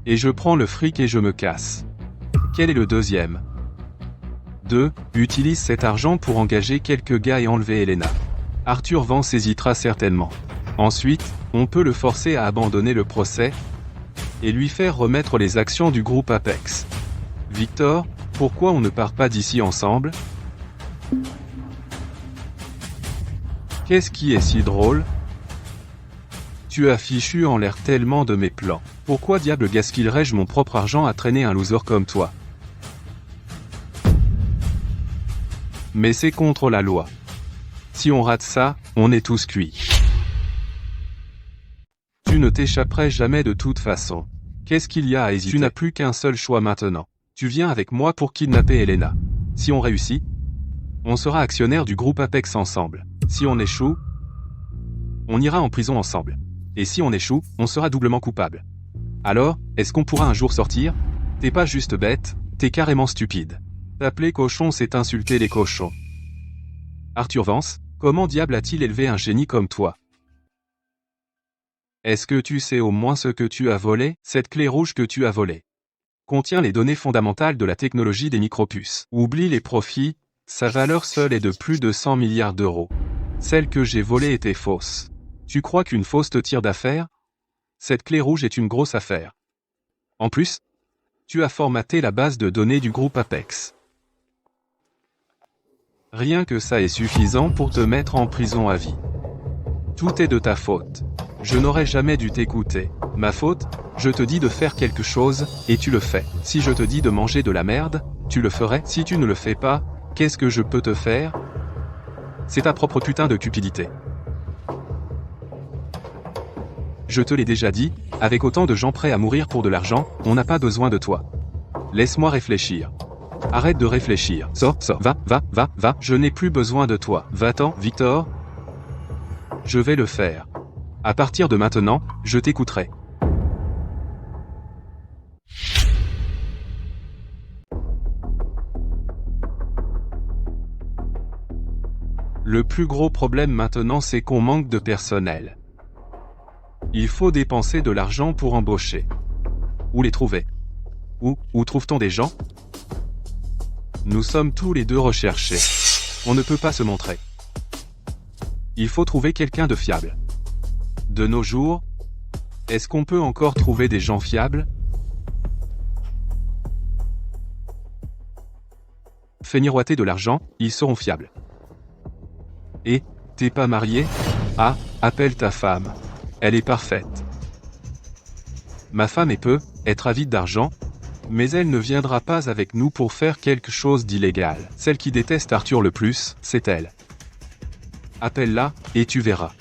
Et je prends le fric et je me casse. Quel est le deuxième? 2. Utilise cet argent pour engager quelques gars et enlever Helena. Arthur Vance hésitera certainement. Ensuite, on peut le forcer à abandonner le procès et lui faire remettre les actions du groupe Apex. Victor, pourquoi on ne part pas d'ici ensemble? Qu'est-ce qui est si drôle? Tu as fichu en l'air tellement de mes plans. Pourquoi diable gaspillerais-je mon propre argent à traîner un loser comme toi? Mais c'est contre la loi. Si on rate ça, on est tous cuits. Tu ne t'échapperais jamais de toute façon. Qu'est-ce qu'il y a à hésiter? Tu n'as plus qu'un seul choix maintenant. Tu viens avec moi pour kidnapper Helena. Si on réussit, on sera actionnaire du groupe Apex ensemble. Si on échoue, on ira en prison ensemble. Et si on échoue, on sera doublement coupable. Alors, est-ce qu'on pourra un jour sortir? T'es pas juste bête, t'es carrément stupide. T'appeler cochon, c'est insulter les cochons. Arthur Vance, comment diable a-t-il élevé un génie comme toi? Est-ce que tu sais au moins ce que tu as volé? Cette clé rouge que tu as volée contient les données fondamentales de la technologie des micropuces. Oublie les profits, sa valeur seule est de plus de 100 milliards d'euros. Celle que j'ai volée était fausse. Tu crois qu'une fausse te tire d'affaire? Cette clé rouge est une grosse affaire. En plus, tu as formaté la base de données du groupe Apex. Rien que ça est suffisant pour te mettre en prison à vie. Tout est de ta faute. Je n'aurais jamais dû t'écouter. Ma faute? Je te dis de faire quelque chose, et tu le fais. Si je te dis de manger de la merde, tu le ferais. Si tu ne le fais pas, qu'est-ce que je peux te faire? C'est ta propre putain de cupidité. Je te l'ai déjà dit, avec autant de gens prêts à mourir pour de l'argent, on n'a pas besoin de toi. Laisse-moi réfléchir. Arrête de réfléchir. Sors, va, je n'ai plus besoin de toi. Va-t'en, Victor. Je vais le faire. À partir de maintenant, je t'écouterai. Le plus gros problème maintenant, c'est qu'on manque de personnel. Il faut dépenser de l'argent pour embaucher. Où les trouver? Où trouve-t-on des gens? Nous sommes tous les deux recherchés. On ne peut pas se montrer. Il faut trouver quelqu'un de fiable. De nos jours, est-ce qu'on peut encore trouver des gens fiables? Fais miroiter de l'argent, ils seront fiables. Et, t'es pas marié? Ah, appelle ta femme. Elle est parfaite. Ma femme peut être avide d'argent, mais elle ne viendra pas avec nous pour faire quelque chose d'illégal. Celle qui déteste Arthur le plus, c'est elle. Appelle-la, et tu verras.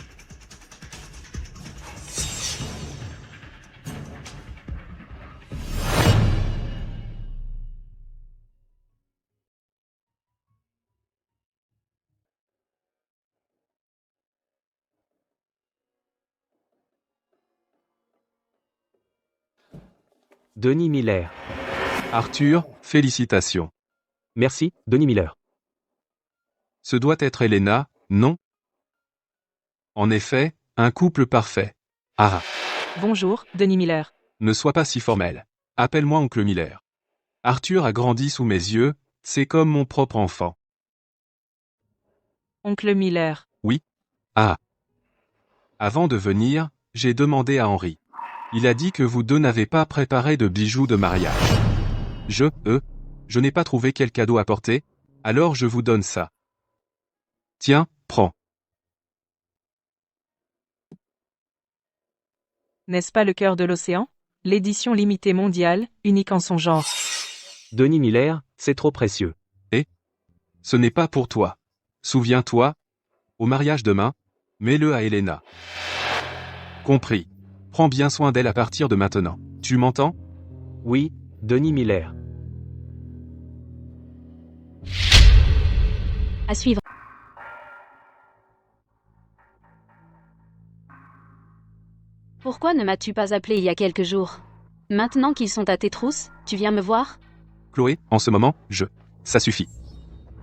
Denis Miller. Arthur, félicitations. Merci, Denis Miller. Ce doit être Elena, non? En effet, un couple parfait. Ah, Bonjour, Denis Miller. ne sois pas si formel. Appelle-moi oncle Miller. Arthur a grandi sous mes yeux, c'est comme mon propre enfant. Oncle Miller. Ah. Avant de venir, j'ai demandé à Henri. Il a dit que vous deux n'avez pas préparé de bijoux de mariage. Je n'ai pas trouvé quel cadeau apporter, alors je vous donne ça. Tiens, prends. N'est-ce pas le cœur de l'océan? L'édition limitée mondiale, unique en son genre. Denis Miller, c'est trop précieux. Ce n'est pas pour toi. Souviens-toi, au mariage demain, mets-le à Elena. Compris. Prends bien soin d'elle à partir de maintenant. Tu m'entends? Oui, Denis Miller. À suivre. Pourquoi ne m'as-tu pas appelé il y a quelques jours? Maintenant qu'ils sont à tes trousses, tu viens me voir? Chloé, en ce moment, ça suffit.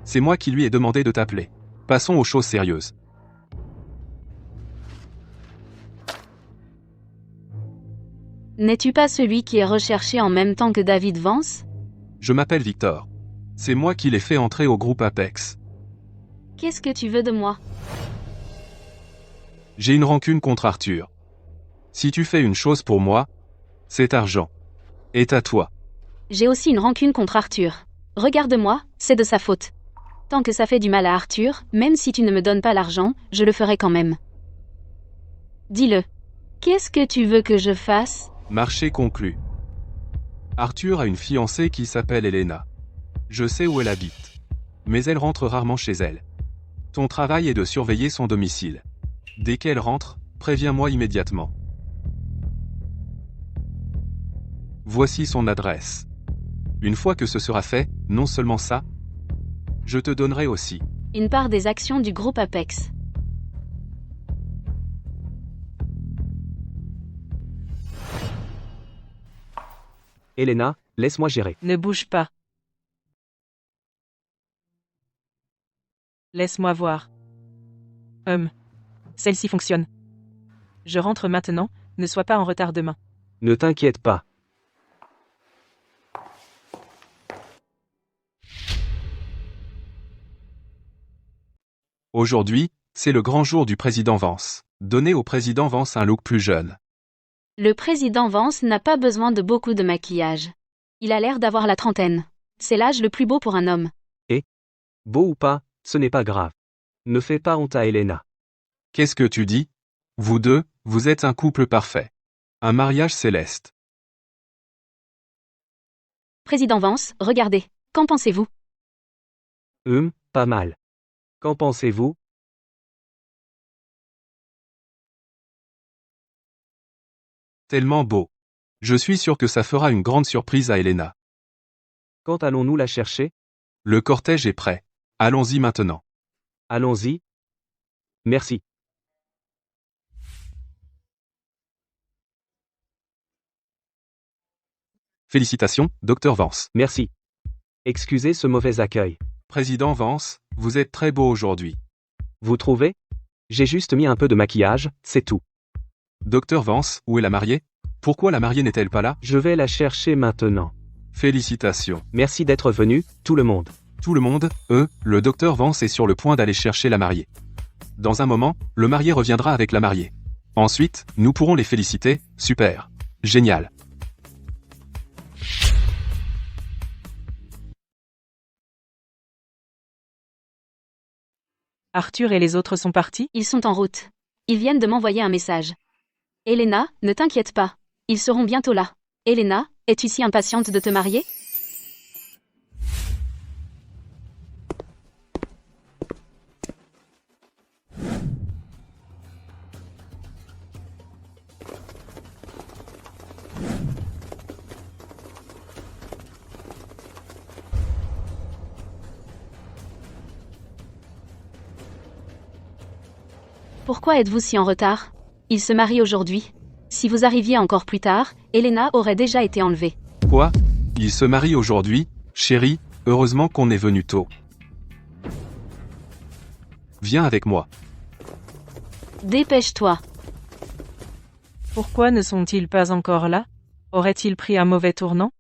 C'est moi qui lui ai demandé de t'appeler. Passons aux choses sérieuses. N'es-tu pas celui qui est recherché en même temps que David Vance? Je m'appelle Victor. C'est moi qui l'ai fait entrer au groupe Apex. Qu'est-ce que tu veux de moi? J'ai une rancune contre Arthur. Si tu fais une chose pour moi, cet argent est à toi. J'ai aussi une rancune contre Arthur. Regarde-moi, c'est de sa faute. Tant que ça fait du mal à Arthur, même si tu ne me donnes pas l'argent, je le ferai quand même. Dis-le. Qu'est-ce que tu veux que je fasse? Marché conclu. Arthur a une fiancée qui s'appelle Elena. Je sais où elle habite. Mais elle rentre rarement chez elle. Ton travail est de surveiller son domicile. Dès qu'elle rentre, préviens-moi immédiatement. Voici son adresse. Une fois que ce sera fait, non seulement ça, je te donnerai aussi. Une part des actions du groupe Apex. Elena, laisse-moi gérer. Ne bouge pas. Laisse-moi voir. Celle-ci fonctionne. Je rentre maintenant, Ne sois pas en retard demain. Ne t'inquiète pas. Aujourd'hui, c'est le grand jour du président Vance. Donnez au président Vance un look plus jeune. Le président Vance n'a pas besoin de beaucoup de maquillage. Il a l'air d'avoir la trentaine. C'est l'âge le plus beau pour un homme. Beau ou pas, ce n'est pas grave. Ne fais pas honte à Elena. Qu'est-ce que tu dis? Vous deux, vous êtes un couple parfait. Un mariage céleste. Président Vance, regardez. Qu'en pensez-vous? Pas mal. Qu'en pensez-vous? Tellement beau. Je suis sûr que ça fera une grande surprise à Elena. Quand allons-nous la chercher? Le cortège est prêt. Allons-y maintenant. Allons-y. Merci. Félicitations, Dr Vance. Merci. Excusez ce mauvais accueil. Président Vance, vous êtes très beau aujourd'hui. Vous trouvez? J'ai juste mis un peu de maquillage, c'est tout. Dr Vance, où est la mariée? Pourquoi la mariée n'est-elle pas là? Je vais la chercher maintenant. Félicitations. Merci d'être venu, tout le monde. Tout le monde, le docteur Vance est sur le point d'aller chercher la mariée. Dans un moment, le marié reviendra avec la mariée. Ensuite, nous pourrons les féliciter, super. Génial. Arthur et les autres sont partis? Ils sont en route. Ils viennent de m'envoyer un message. Elena, ne t'inquiète pas. Ils seront bientôt là. Elena, es-tu si impatiente de te marier? Pourquoi êtes-vous si en retard? Ils se marient aujourd'hui. Si vous arriviez encore plus tard, Elena aurait déjà été enlevée. Quoi? Il se marie aujourd'hui? Chérie, heureusement qu'on est venu tôt. Viens avec moi. Dépêche-toi. Pourquoi ne sont-ils pas encore là? Auraient-ils pris un mauvais tournant?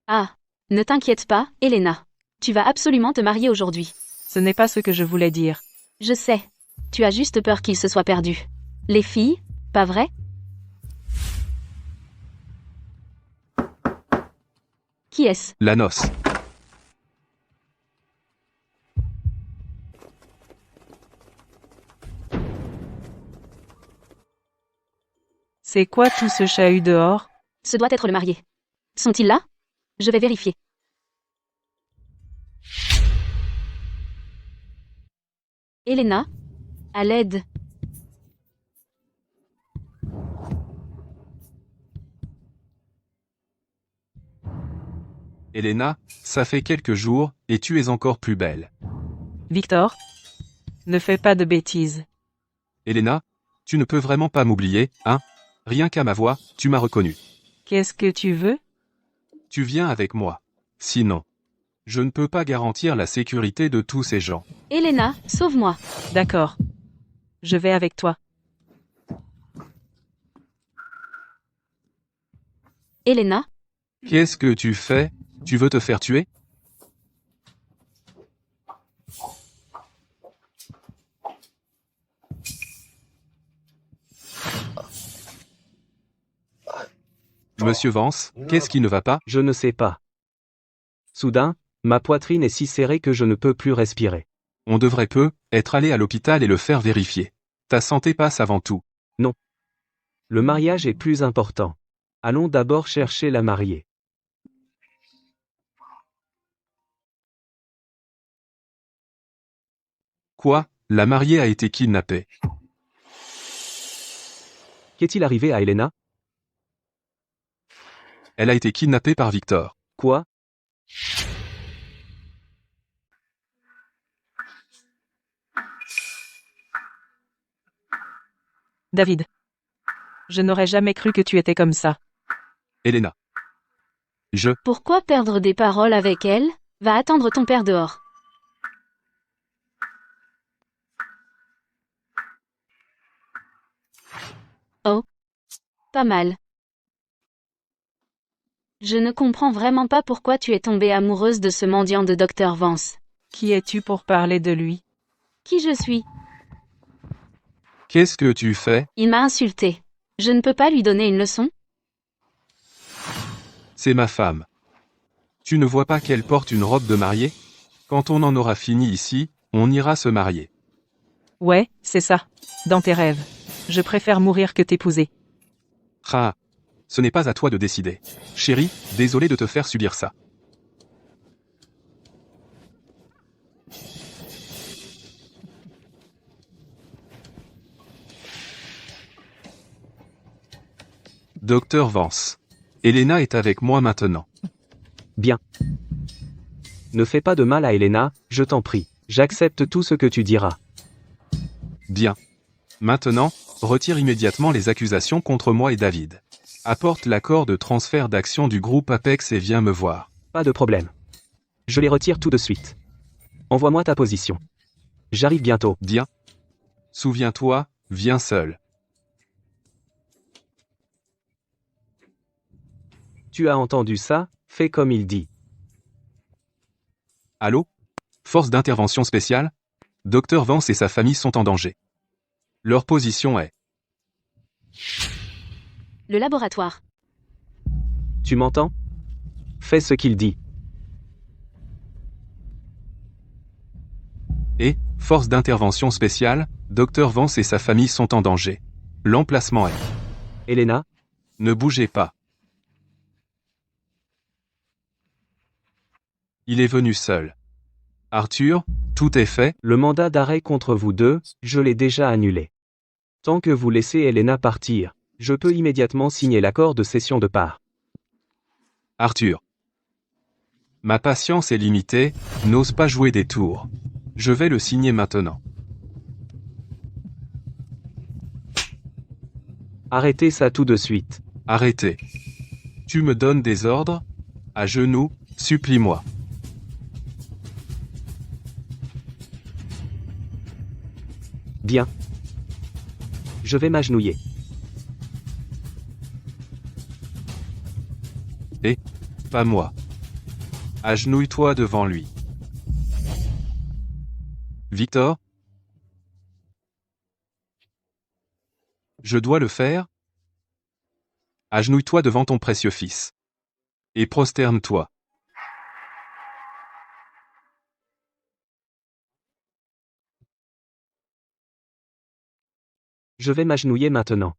Ah, ne t'inquiète pas, Elena. Tu vas absolument te marier aujourd'hui. Ce n'est pas ce que je voulais dire. Je sais. Tu as juste peur qu'ils se soient perdus. Les filles, pas vrai? Qui est-ce? La noce. C'est quoi tout ce chahut dehors? Ce doit être le marié. Sont-ils là? Je vais vérifier. Elena? À l'aide. Elena, ça fait quelques jours, et tu es encore plus belle. Victor? Ne fais pas de bêtises. Elena, tu ne peux vraiment pas m'oublier, hein? Rien qu'à ma voix, tu m'as reconnu. Qu'est-ce que tu veux? Tu viens avec moi. Sinon, je ne peux pas garantir la sécurité de tous ces gens. Elena, sauve-moi. D'accord. Je vais avec toi. Elena? Qu'est-ce que tu fais? Tu veux te faire tuer? Monsieur Vance, qu'est-ce qui ne va pas? Je ne sais pas. Soudain, ma poitrine est si serrée que je ne peux plus respirer. On devrait être allé à l'hôpital et le faire vérifier. Ta santé passe avant tout. Le mariage est plus important. Allons d'abord chercher la mariée. Quoi? La mariée a été kidnappée. Qu'est-il arrivé à Elena? Elle a été kidnappée par Victor. Quoi? David. Je n'aurais jamais cru que tu étais comme ça. Elena. Pourquoi perdre des paroles avec elle? Va attendre ton père dehors. Oh. Pas mal. Je ne comprends vraiment pas pourquoi tu es tombée amoureuse de ce mendiant de Dr. Vance. Qui es-tu pour parler de lui? Qui je suis? Qu'est-ce que tu fais? Il m'a insulté. Je ne peux pas lui donner une leçon? C'est ma femme. Tu ne vois pas qu'elle porte une robe de mariée? Quand on en aura fini ici, on ira se marier. Ouais, c'est ça. Dans tes rêves. Je préfère mourir que t'épouser. Ah. Ce n'est pas à toi de décider. Chérie, désolé de te faire subir ça. Docteur Vance. Elena est avec moi maintenant. Bien. Ne fais pas de mal à Elena, je t'en prie. J'accepte tout ce que tu diras. Bien. Maintenant, retire immédiatement les accusations contre moi et David. Apporte l'accord de transfert d'actions du groupe Apex et viens me voir. Pas de problème. Je les retire tout de suite. Envoie-moi ta position. J'arrive bientôt. Bien. Souviens-toi, viens seul. Tu as entendu ça? Fais comme il dit. Allô? Force d'intervention spéciale? Dr. Vance et sa famille sont en danger. Leur position est... Le laboratoire. Tu m'entends? Fais ce qu'il dit. Et, force d'intervention spéciale, Dr. Vance et sa famille sont en danger. L'emplacement est... Elena? Ne bougez pas. Il est venu seul. Arthur, tout est fait? Le mandat d'arrêt contre vous deux, je l'ai déjà annulé. Tant que vous laissez Elena partir, je peux immédiatement signer l'accord de cession de part. Arthur. Ma patience est limitée, n'ose pas jouer des tours. Je vais le signer maintenant. Arrêtez ça tout de suite. Arrêtez. Tu me donnes des ordres? À genoux, supplie-moi. Bien. Je vais m'agenouiller. Pas moi. Agenouille-toi devant lui. Victor? Je dois le faire? Agenouille-toi devant ton précieux fils. Et prosterne-toi. Je vais m'agenouiller maintenant.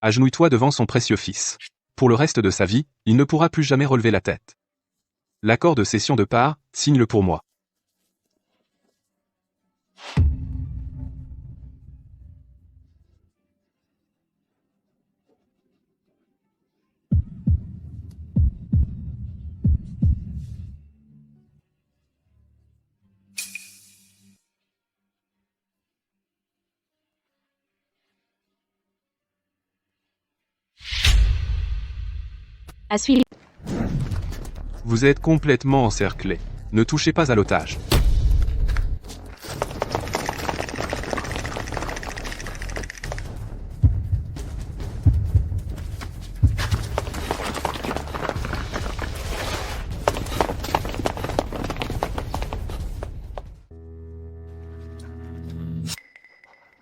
Agenouille-toi devant son précieux fils. Pour le reste de sa vie, il ne pourra plus jamais relever la tête. L'accord de cession de part, signe-le pour moi. À suivre. Vous êtes complètement encerclé. Ne touchez pas à l'otage.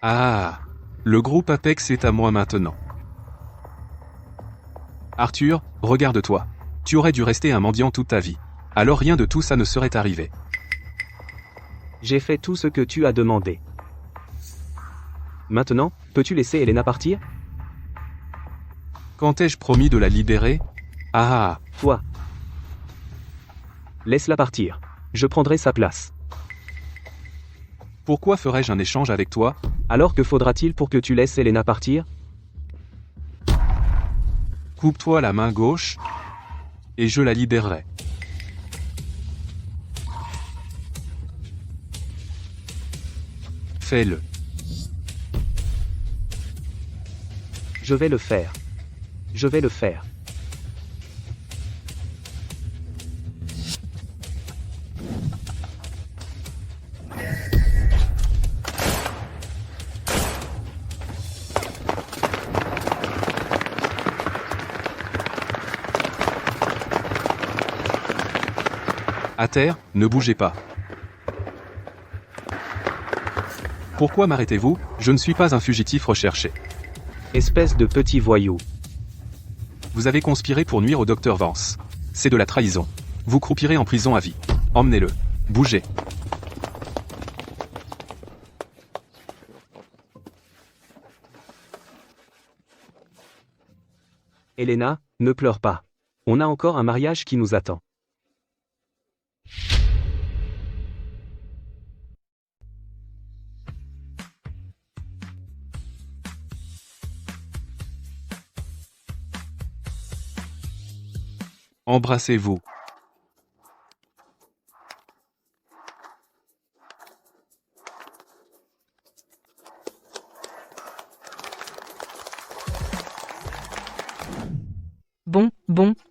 Ah, le groupe Apex est à moi maintenant. Arthur, regarde-toi. Tu aurais dû rester un mendiant toute ta vie. Alors rien de tout ça ne serait arrivé. J'ai fait tout ce que tu as demandé. Maintenant, peux-tu laisser Elena partir? Quand ai-je promis de la libérer? Ah, Toi. Laisse-la partir. Je prendrai sa place. pourquoi ferais-je un échange avec toi? Alors que faudra-t-il pour que tu laisses Elena partir? Coupe-toi la main gauche, et je la libérerai. Fais-le. Je vais le faire. Je vais le faire. À terre, ne bougez pas. Pourquoi m'arrêtez-vous? Je ne suis pas un fugitif recherché. Espèce de petit voyou. Vous avez conspiré pour nuire au docteur Vance. C'est de la trahison. Vous croupirez en prison à vie. Emmenez-le. Bougez. Elena, ne pleure pas. On a encore un mariage qui nous attend. Embrassez-vous.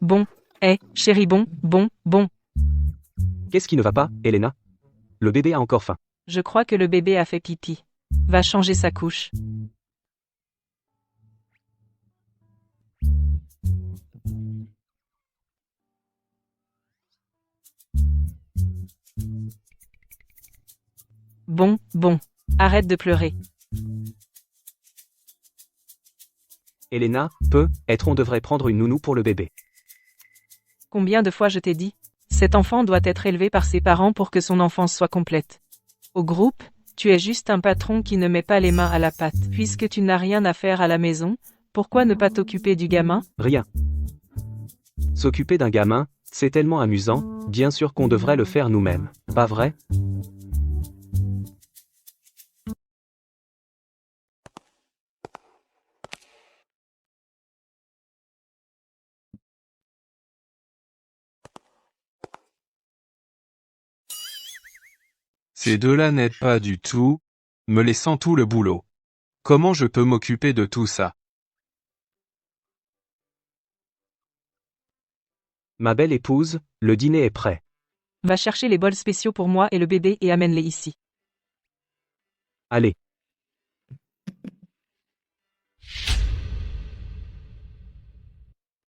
Bon. Chérie, bon. Qu'est-ce qui ne va pas, Elena? Le bébé a encore faim. Je crois que le bébé a fait pipi. Va changer sa couche. Bon. Arrête de pleurer. Elena, on devrait prendre une nounou pour le bébé. Combien de fois je t'ai dit? Cet enfant doit être élevé par ses parents pour que son enfance soit complète. Au groupe, tu es juste un patron qui ne met pas les mains à la pâte. Puisque tu n'as rien à faire à la maison, pourquoi ne pas t'occuper du gamin? Rien. S'occuper d'un gamin, c'est tellement amusant, bien sûr qu'on devrait le faire nous-mêmes, pas vrai? Ces deux-là n'aident pas du tout, me laissant tout le boulot. Comment je peux m'occuper de tout ça? Ma belle épouse, le dîner est prêt. Va chercher les bols spéciaux pour moi et le bébé et amène-les ici. Allez.